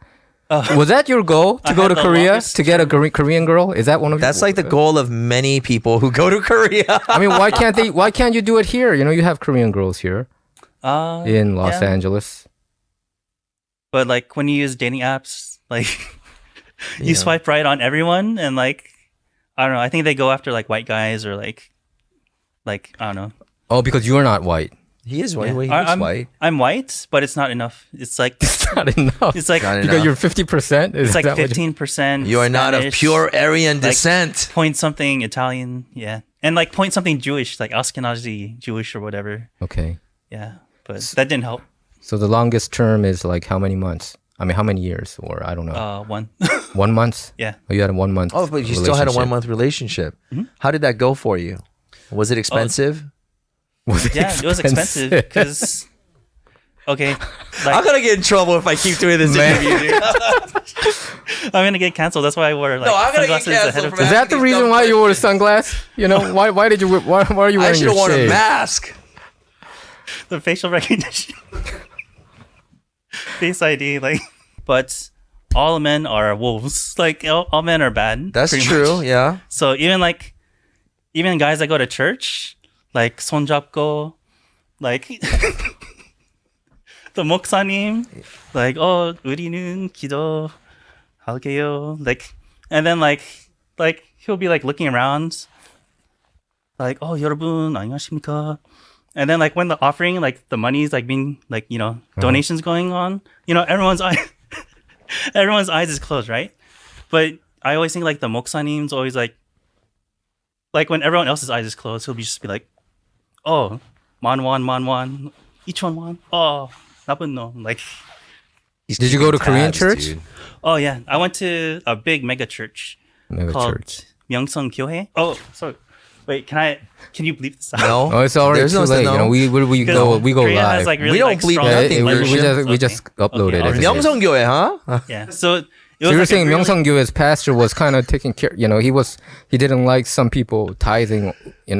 Was that your goal to I go to had the Korea longest to get a Korean girl? Is that one of That's like the goal of many people who go to Korea. I mean, why can't you do it here? You have Korean girls here in Los yeah. Angeles. But like when you use dating apps, like you swipe right on everyone and like, I don't know. I think they go after like white guys or like I don't know. Oh, because you're not white. He is white. Yeah. Well, he looks I'm white. I'm white, but it's not enough. It's like It's not enough. it's like Not because enough. you're 50%. it's like 15%. You are not of Spanish, pure Aryan like, descent. Point something Italian, yeah, and like point something Jewish, like Ashkenazi Jewish or whatever. Okay. Yeah, but that didn't help. So the longest term is like how many months? I mean, how many years? Or I don't know. One. 1 month? Yeah. Oh, you had a 1 month. Oh, but you still had a relationship. 1-month relationship. How did that go for you? Was it expensive? Was it Yeah, it was expensive because. Okay, like, I'm gonna get in trouble if I keep doing this interview, dude. I'm gonna get canceled. That's why I wore like No, I'm gonna get sunglasses ahead canceled of for Is time. that the reason why you wore a sunglass? Why did you? Why are you I wearing should your have worn a shades? mask. The facial recognition, Face ID, like. But all men are wolves. Like all men are bad. That's pretty true. much. Yeah. So even guys that go to church, like 손잡고, like the 목사님, like 우리는 기도할게요, like, and then like he'll be like looking around, like 여러분 안녕하십니까, and then like when the offering, like the money's like being like donations going on, everyone's eyes is closed, right? But I always think like the 목사님's always like when everyone else's eyes is closed, he'll just be like, man, each one, 나쁜 놈. Like, Did you go to Korean church? Dude. oh yeah, I went to a big mega church called 명성교회. Oh, sorry. Wait, can you bleep this out? No. Oh, it's already There's too no late. no. We go Korea live. has like really We don't like bleep strong nothing. language. we just uploaded Okay, it. 명성교회, huh? Yeah, so it So was you were like saying a really- Myeongseong-gyo's pastor was kind of taking care. He didn't like some people tithing. He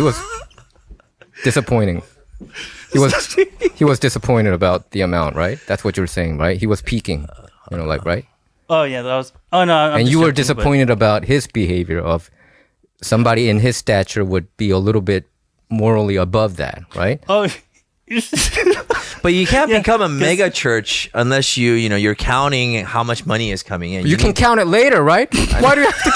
was disappointing. He was disappointed about the amount, right? That's what you were saying, right? He was peaking, right? Oh yeah, that was. Oh no, I'm And just you were joking, but- disappointed about his behavior of somebody in his stature would be a little bit morally above that, right? Oh. But you can't Yeah, become a 'cause- mega church unless you're counting how much money is coming in. You can count it later, right? Why do you have to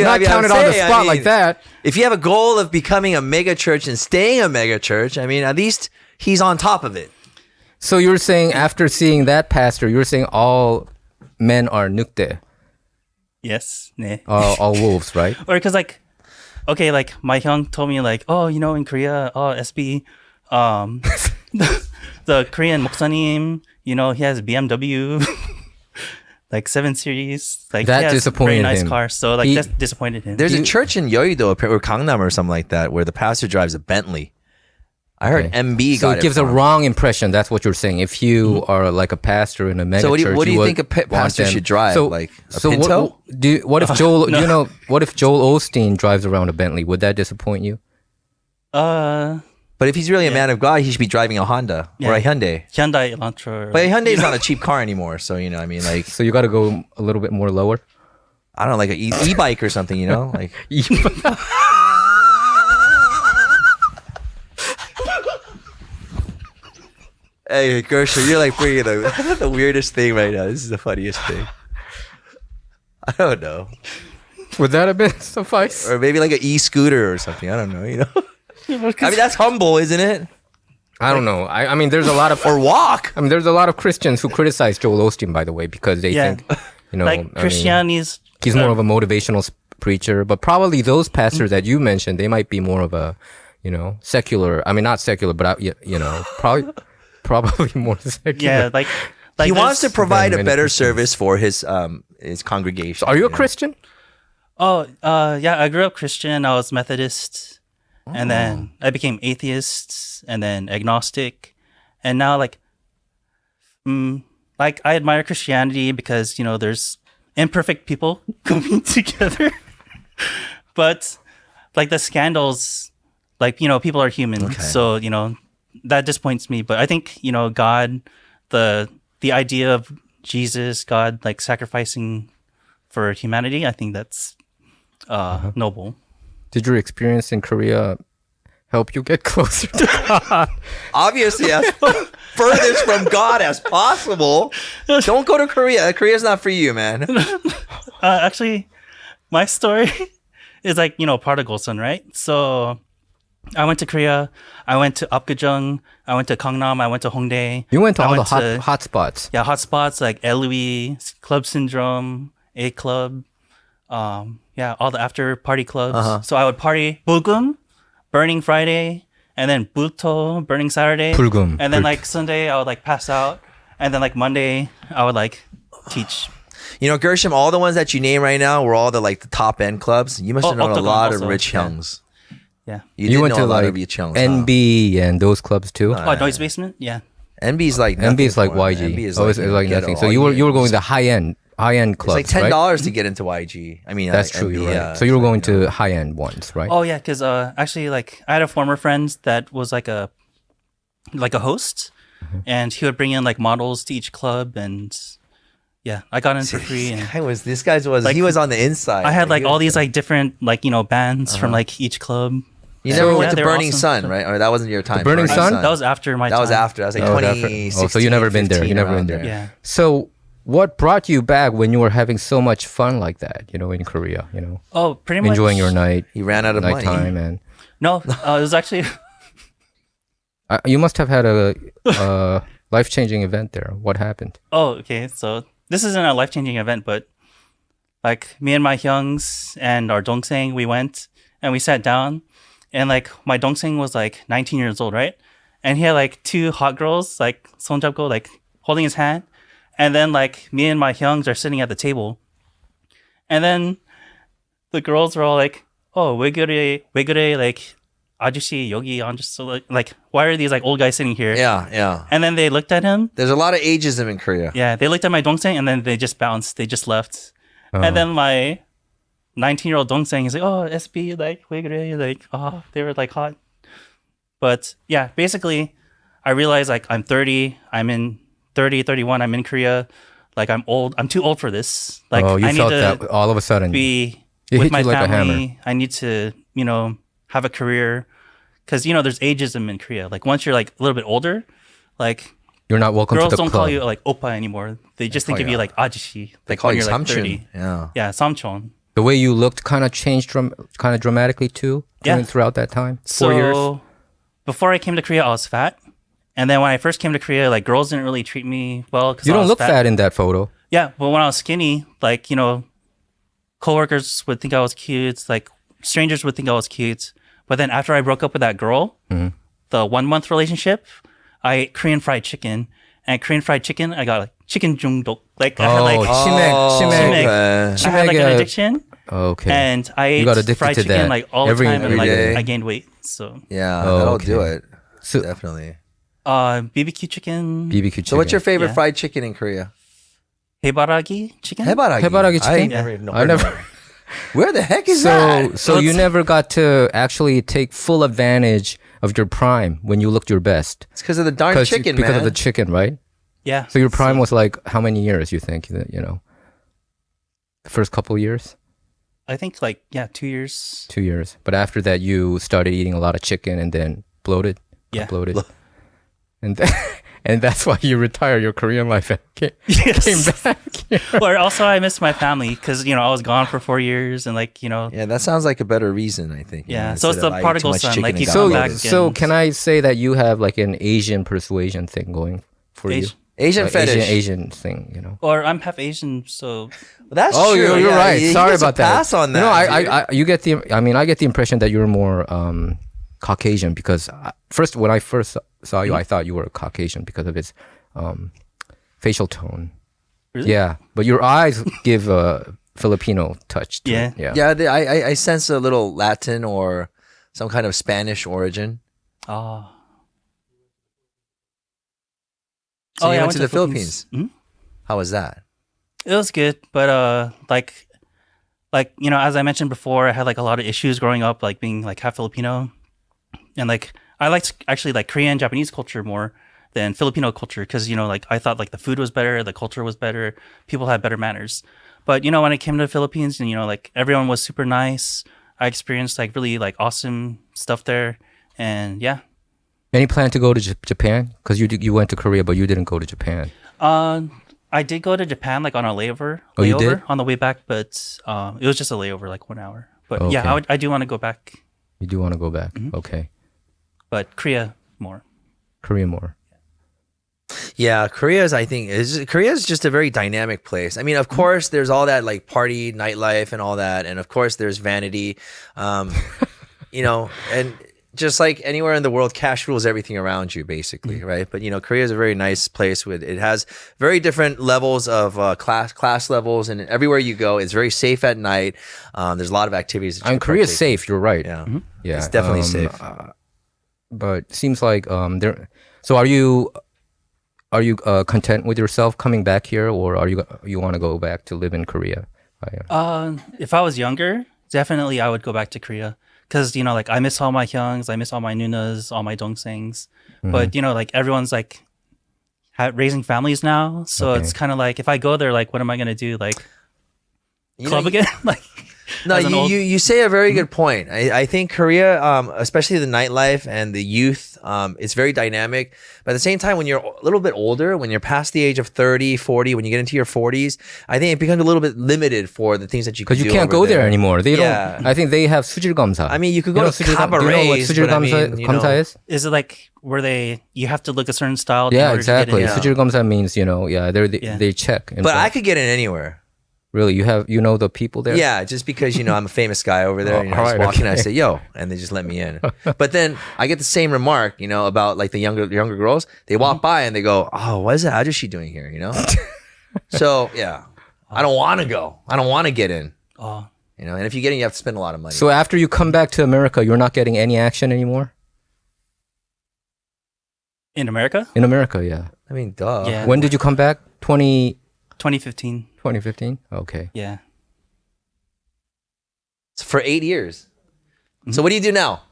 not count it on the spot like that? If you have a goal of becoming a mega church and staying a mega church, I mean, at least he's on top of it. So you're saying after seeing that pastor, you're saying all men are nukte, Yes, 네. all wolves, right? Or because like, okay, like my hyung told me like, in Korea, SB, the Korean 목사님, he has BMW, like 7 Series, like That he has disappointed very nice him. cars, so like He- that disappointed him. There's a church in Yeouido or Gangnam or something like that where the pastor drives a Bentley. I heard MB So got it gives a from him. wrong impression. That's what you're saying. If you are like a pastor in a mega So what do you- church, what do you would think a want pastor them- should drive? Like a Pinto? What if Joel? What if Joel Osteen drives around a Bentley? Would that disappoint you? But if he's really a man of God, he should be driving a Honda or a Hyundai. Hyundai Elantra. But a Hyundai is not a cheap car anymore. So, I mean, like, So you got to go a little bit more lower. I don't know, like an e-bike or something, like. Hey, Gershom, you're like bringing the weirdest thing right now. This is the funniest thing. I don't know. Would that have been suffice? Or maybe like an e-scooter or something. I don't know, I mean, that's humble, isn't it? I don't know. I mean, there's a lot of Or walk. I mean, there's a lot of Christians who criticize Joel Osteen, by the way, because they Yeah. think, like I mean, Christianity's he's more of a motivational preacher. But probably those pastors that you mentioned, they might be more of a, secular. I mean, not secular, but probably more secular. yeah, like He wants to this- provide a many better Christians. service for his congregation. Are you a know? Christian? Yeah, I grew up Christian. I was Methodist, and then I became atheist, and then agnostic, and now like I admire Christianity because there's imperfect people coming together, but like the scandals, like people are human, so that disappoints me. But I think God, the idea of Jesus, God like sacrificing for humanity, I think that's noble. Did your experience in Korea help you get closer to God? Obviously, as furthest from God as possible. Don't go to Korea. Korea's not for you, man. Actually, my story is like prodigal son, right? So I went to Korea. I went to Apgujeong. I went to Gangnam. I went to Hongdae. You went to I all the went hot spots. Yeah, hot spots like LOE, Club Syndrome, A Club, all the after party clubs. So I would party Bulgum, Burning Friday, and then Bulto, Burning Saturday. Bulgum. And then like Sunday I would like pass out. And then like Monday I would like teach. Gershom, all the ones that you name right now were all the top end clubs. You must have known a Octagon lot of also, rich yeah. youngs. Yeah. You did went know to a lot like of rich youngs. NB and those clubs too. Noise Basement? Yeah. NB is like NB is like nothing for him. YG. NB is It's like ghetto. nothing. So All you were going use. to high end It's clubs, like $10 right? to get into YG. I mean, That's true. NB, You're right. yeah. So you were going to high end ones, right? Oh yeah, because actually like I had a former friend that was like a host, and he would bring in like models to each club, and yeah, I got in for free. And This guy was Like, he was on the inside. I had like He all was- these like different like bands from like each club. You never went Yeah, to they were Burning awesome. Sun, right? Or that wasn't your time. Burning Sun? That was after my That time. was after. I was like Oh, that- 2016. so you never been there. You 15, never around been there. there. Yeah. So what brought you back when you were having so much fun like that, in Korea, Oh, pretty much. enjoying your night, He ran out of money. nighttime, and No, it was actually you must have had a life-changing event there. What happened? Oh, okay. So this isn't a life-changing event, but like me and my hyungs and our dongseng, we went and we sat down, and like my dongseng was like 19 years old, right? And he had like two hot girls, like 손잡고, like holding his hand, and then like me and my hyungs are sitting at the table, and then the girls were all like, "Oh, 왜 그래, like 아저씨 여기 앉았어, like why are these like old guys sitting here?" Yeah, yeah. And then they looked at him. There's a lot of ageism in Korea. Yeah, they looked at my dongseng and then they just bounced. They just left. And then my 19-year-old dongseng is like, "Oh, SB, like, 왜 그래?" Like, oh, they were like hot. But yeah, basically, I realized like I'm 30. I'm in 30, 31. I'm in Korea. Like I'm old. I'm too old for this. Like you I need felt to that all of a sudden. be It with hit my you like a hammer. family. I need to, have a career. Because, there's ageism in Korea. Like once you're like a little bit older, like You're not welcome girls to the don't club. call you like oppa anymore. They just think of you like ajishi. They Like call when you you're like samchun. 30. Yeah. Yeah, samchon. The way you looked kind of changed kind of dramatically too Yeah. throughout that time. 4 So years. before I came to Korea, I was fat. And then when I first came to Korea, like girls didn't really treat me well. You don't look fat in that photo. Yeah, but when I was skinny, like, coworkers would think I was cute. Like strangers would think I was cute. But then after I broke up with that girl, the 1 month relationship, I ate Korean fried chicken. And Korean fried chicken, I got like chicken 중독. Like I had like 치맥. I had like an addiction. Okay. And I ate got addicted fried to chicken that. like all Every the time, and like day. I gained weight. So Yeah, Oh, that'll okay. do it. So- Definitely. BBQ chicken, BBQ chicken. So what's your favorite Yeah. fried chicken in Korea? 해바라기 chicken. Hebaragi. 해바라기 chicken? I never. Where the heck is that? So you never got to actually take full advantage of your prime when you looked your best. It's because of the darn chicken, because man. of the chicken, right? Yeah. So your prime was like how many years? You think the first couple years, I think like 2 years. 2 years. But after that, you started eating a lot of chicken and then bloated. Yeah. bloated. And and that's why you retired your Korean life and came back. Here. Or also I missed my family because I was gone for 4 years and like Yeah, that sounds like a better reason, I think. Yeah, so it's the instead of, I ate too prodigal much son, chicken like and you got come So back bloated. so and- can I say that you have like an Asian persuasion thing going for you? Asian Like fetish. Asian thing, Or I'm half Asian, so That's Oh, true. you're Yeah, right. he Sorry gets a about that. pass on that. I you get I get the impression that you're more Caucasian because first when I first saw you, I thought you were Caucasian because of his facial tone. Really? Yeah, but your eyes give a Filipino touch. To Yeah. it. Yeah. Yeah, I sense a little Latin or some kind of Spanish origin. So you I went to the Philippines. Mhm. How was that? It was good, but like as I mentioned before, I had like a lot of issues growing up, like being like half Filipino, and like I liked actually like Korean Japanese culture more than Filipino culture because like I thought like the food was better, the culture was better, people had better manners. But when I came to the Philippines and like everyone was super nice, I experienced like really like awesome stuff there, and yeah. Any plan to go to Japan? Because you went to Korea, but you didn't go to Japan. I did go to Japan like on a layover Oh, you did? on the way back, but it was just a layover, like 1 hour. But yeah, Okay. I do want to go back, You do want to go back? Okay, but Korea more. Korea more. Yeah, Korea's just a very dynamic place. I mean, of course, there's all that like party, nightlife, and all that, and of course, there's vanity, and just like anywhere in the world, cash rules everything around you, basically, right? But Korea is a very nice place with it has very different levels of class levels, and everywhere you go, it's very safe at night. There's a lot of activities. That you can Korea's partake in. safe. You're right. Yeah, Yeah, it's definitely safe. But seems like there. So are you content with yourself coming back here, or you want to go back to live in Korea? If I was younger, definitely I would go back to Korea because like I miss all my hyungs, I miss all my nunas, all my dongsengs. But like everyone's like raising families now, so Okay. it's kind of like if I go there, like what am I gonna do? Like club again? Like No, you say a very good point. I think Korea, especially the nightlife and the youth, it's very dynamic. But at the same time, when you're a little bit older, when you're past the age of 30, 40, when you get into your 40s, I think it becomes a little bit limited for the things that you can do. Because you can't go there anymore. They Yeah. don't. I think they have 수질 검사. I mean, you could go to Do you know what cabarets. 수질 but I 검사, mean, you 검사 know, is? Is it like where you have to look a certain style? in Yeah, order to get exactly. in? 수질 검사 means they check. And but so- I could get in anywhere. really you know the people there. Yeah, just because I'm a famous guy over there. I just alright, walk in, I okay. say yo, and they just let me in. But then I get the same remark, about like the younger girls. They walk by and they go, "Oh, what is that ajushi doing here?" So yeah, I don't want to go. I don't want to get in. Oh. And if you get in, you have to spend a lot of money. So after you come back to America, you're not getting any action anymore? In America? In America, yeah. I mean, duh. Yeah. When did you come back? 2015. 2015? Okay. Yeah. It's for 8 years. So what do you do now?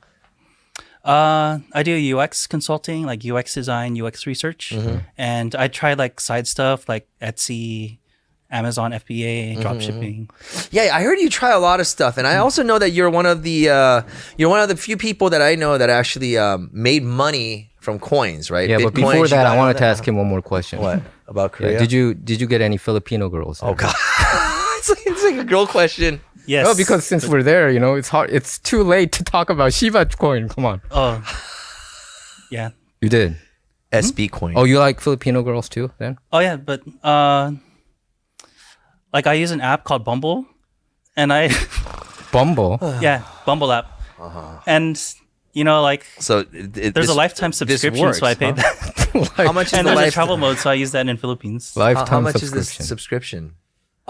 I do UX consulting, like UX design, UX research, and I try like side stuff like Etsy, Amazon FBA, drop shipping. Yeah, I heard you try a lot of stuff, and I also know that you're one of the few people that I know that actually made money from coins, right? Yeah, but Bitcoins, before you that, got I wanted all to that. ask him one more question. What about Korea? Yeah, did you get any Filipino girls? Oh God, it's like a girl question. Yes. No, because since we're there, it's hard. It's too late to talk about Shiba coin. Come on. Oh. Yeah. You did. SB coin. Oh, you like Filipino girls too? Then. Oh yeah, but like I use an app called Bumble, and Bumble. Bumble app, and like So there's a lifetime subscription, so I paid that. How much is And the there's a life? travel mode, so I use that in Philippines. Lifetime How much is subscription. this subscription?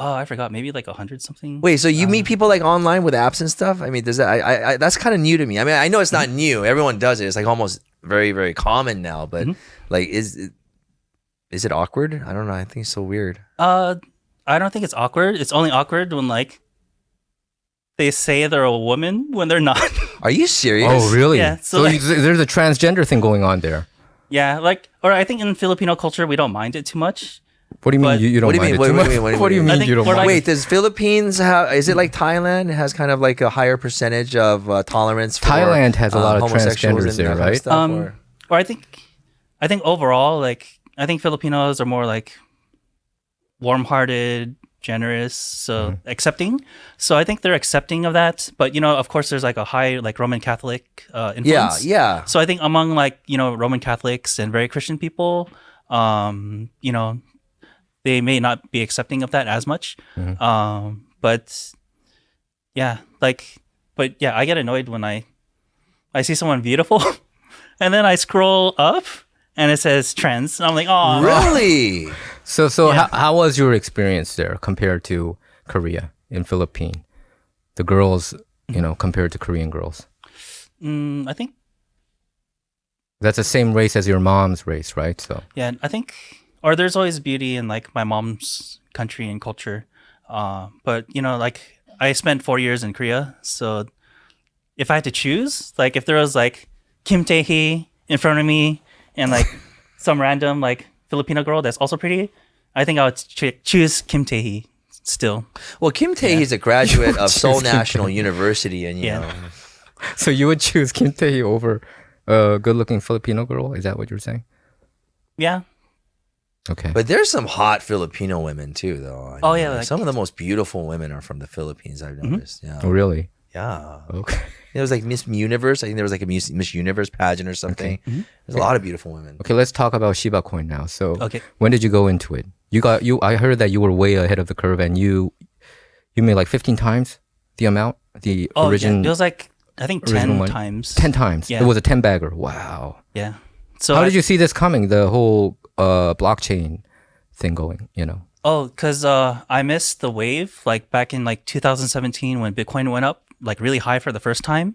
Oh, I forgot, maybe like 100 something. Wait, so you meet people like online with apps and stuff? I mean, does that? I that's kind of new to me. I mean, I know it's not new. Everyone does it. It's like almost very, very common now. But like, is it awkward? I don't know. I think it's so weird. I don't think it's awkward. It's only awkward when like they say they're a woman when they're not. Are you serious? Oh, really? Yeah, so, So, like- there's a transgender thing going on there. Yeah, like, or I think in Filipino culture we don't mind it too much. What do you mean But- you don't What do you mind mean? it too What much? do you mean? What do you I mean think you don't we're mind? like- Wait, does Philippines have? Is it like Thailand has kind of like a higher percentage of tolerance? For, Thailand has a lot of homosexuals transgenders and there, that kind of right? stuff, or- Or I think overall, like, I think Filipinos are more like warm-hearted, generous, so accepting. So I think they're accepting of that. But of course, there's like a high like Roman Catholic influence. yeah. So I think among like Roman Catholics and very Christian people, they may not be accepting of that as much. But yeah, I get annoyed when I see someone beautiful, and then I scroll up and it says trans. And I'm like, oh, Really? So Yeah. how was your experience there compared to Korea in Philippines? The girls, compared to Korean girls. I think. That's the same race as your mom's race, right? So Yeah, I think, or there's always beauty in like my mom's country and culture. But like I spent 4 years in Korea, so if I had to choose, like if there was like Kim Tae-hee in front of me and like some random like Filipino girl that's also pretty, I think I would choose Kim Tae-hee still. Well, Kim Tae is a graduate of Seoul Kim National Tae-hee. University, and Yeah. so you would choose Kim Tae over a good-looking Filipino girl? Is that what you're saying? Yeah. Okay. But there's some hot Filipino women too, though. Oh, yeah, like- some of the most beautiful women are from the Philippines. I've noticed. Yeah, Oh, really? yeah. Okay. It was like Miss Universe. I think there was like a Miss Universe pageant or something. There's a lot of beautiful women. Okay, let's talk about Shiba Coin now. So, Okay. when did you go into it? I heard that you were way ahead of the curve, and you made like 15 times the amount, the Oh, original. yeah. It was like I think original 10 money. times. 10 times. Yeah. It was a 10 bagger. Wow. Yeah. So How did you see this coming? The whole blockchain thing going. Oh, because I missed the wave like back in like 2017 when Bitcoin went up like really high for the first time.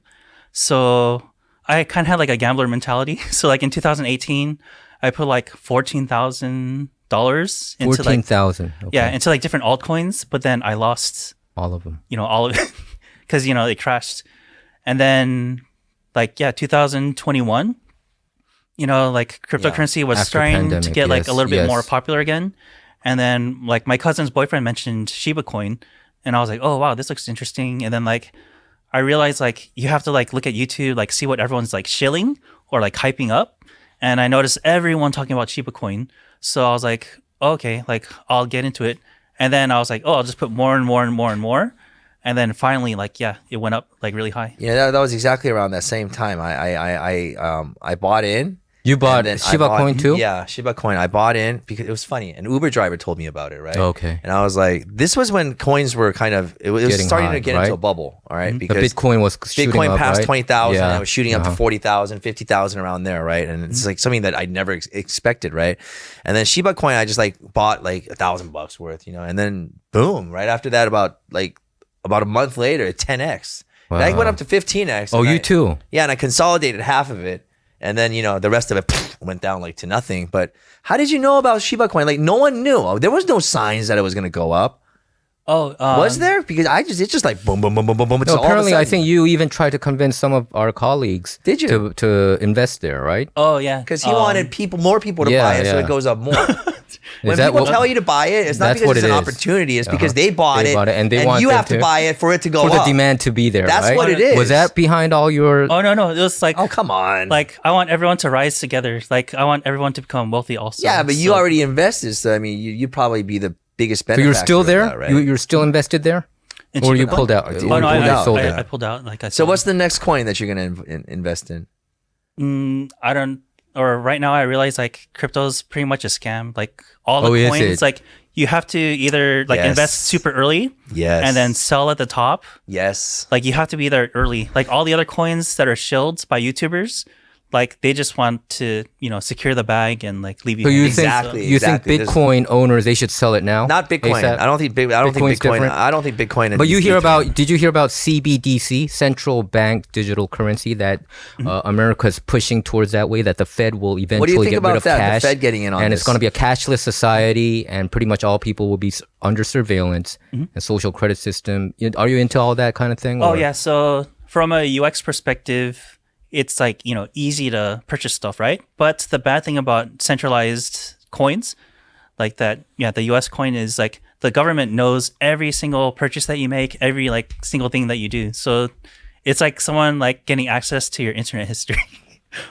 So I kind of had like a gambler mentality. So like in 2018, I put like $14,000 into like 14,000. Okay. yeah into like different altcoins, but then I lost all of them. all of it because it crashed. And then like 2021, like cryptocurrency was After starting to pandemic, get like yes, a little bit more yes. popular again. And then like my cousin's boyfriend mentioned Shiba Coin, and I was like, oh wow, this looks interesting. And then like I realized like you have to like look at YouTube, like see what everyone's like shilling or like hyping up. And I noticed everyone talking about Shiba Coin. So I was like, okay, like I'll get into it. And then I was like, oh, I'll just put more and more and more and more. And then finally, like, yeah, it went up like really high. Yeah, that was exactly around that same time. I bought in. You bought Shiba Coin too? Yeah, Shiba Coin. I bought in because it was funny. An Uber driver told me about it, right? Okay. And I was like, this was when coins were kind of, it was Getting starting high, to get right? into a bubble, all right? The Because Bitcoin was shooting Bitcoin up, passed right? 20,000 Yeah. and it was shooting up to Uh-huh. 40,000, 50,000 around there, right? And it's like something that I never expected, right? And then Shiba Coin, I just like bought like $1,000 worth, you know, and then boom, right after that, about a month later, 10x. Wow. And I went up to 15x. Oh, and you too? Yeah, and I consolidated half of it. And then, you know, the rest of it went down like to nothing. But how did you know about Shiba Coin? Like, no one knew. There was no signs that it was going to go up. Oh, Was there? Because it's just like boom, boom, boom, boom, boom, boom. It's No, all of a apparently, I sudden. think you even tried to convince some of our colleagues Did you? to invest there, right? Oh yeah, Because he wanted more people to yeah, buy it, so yeah. it goes up more. When that people what- tell you to buy it, it's not That's because what it's it an is. opportunity. It's Uh-huh. because they bought They it, bought it, and they want you them have to buy it for it to go for the up. demand to be there, That's right? what it is. Was that behind all your... Oh no, it was like Oh, come on. like I want everyone to rise together. Like I want everyone to become wealthy also. Yeah, but you So- already invested, so I mean, you'd probably be the biggest So benefactor. you're still of there? that, right? You're still invested there? in Or you Shiba pulled Coin? out? Oh, Or no, you pulled out, sold yeah. I pulled out. Like I So sold. what's the next coin that you're going to invest in? I don't. Or right now, I realize like crypto's pretty much a scam. Like all the Oh, is coins, it? like you have to either like Yes. invest super early, Yes. and then sell at the top. Yes. Like you have to be there early. Like all the other coins that are shilled by YouTubers, like they just want to secure the bag and like leave you. So you hanging. think Exactly. you think There's- Bitcoin owners, they should sell it now? Not Bitcoin. ASAP? I don't think Bitcoin's Bitcoin. different? I don't think Bitcoin. But you hear about? Did you hear about CBDC, central bank digital currency, that America's pushing towards that way? That the Fed will eventually think get rid about of that? The cash, Fed getting in on and this? it's going to be a cashless society, and pretty much all people will be under surveillance and social credit system. Are you into all that kind of thing? Oh or- yeah. So from a UX perspective, it's like easy to purchase stuff, right? But the bad thing about centralized coins, like that, the US coin is like the government knows every single purchase that you make, every like single thing that you do. So it's like someone like getting access to your internet history,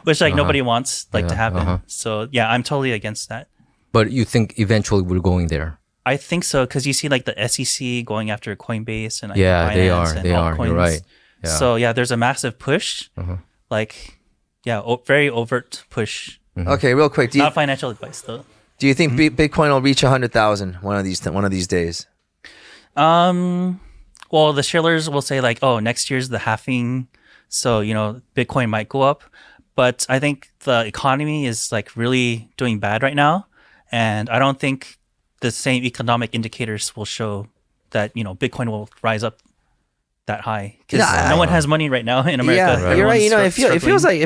which like nobody wants like to happen. So yeah, I'm totally against that. But you think eventually we're going there? I think so because you see like the SEC going after Coinbase and like, Yeah, they Binance are. and They are. altcoins. You're right. Yeah. So yeah, there's a massive push, like very overt push. Okay, real quick. Not financial advice though. Do you think Bitcoin will reach 100,000 one of these days? Well, the shillers will say like, oh, next year's the halving, so Bitcoin might go up. But I think the economy is like really doing bad right now, and I don't think the same economic indicators will show that Bitcoin will rise up that high because no one has money right now in America. Yeah, you're right. Everyone's It feels struggling.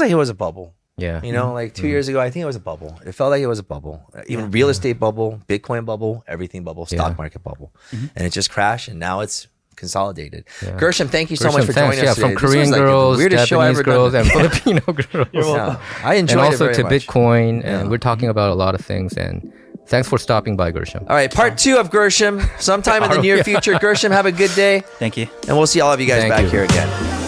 like it was a bubble. Yeah. Like 2 years ago, I think it was a bubble. It felt like it was a bubble. Even real estate bubble, Bitcoin bubble, everything bubble, stock market bubble, and it just crashed. And now it's consolidated. Gershom, thank you so much for Thanks. joining us today. From This Korean was like the girls, weirdest show I Japanese ever girls, done. and Filipino girls. Yeah, I enjoyed And it also very to much. Bitcoin, and we're talking about a lot of things. And thanks for stopping by, Gershom. All right, part 2 of Gershom, sometime in the near future. Gershom, have a good day, Thank you. and we'll see all of you guys Thank back you. here again.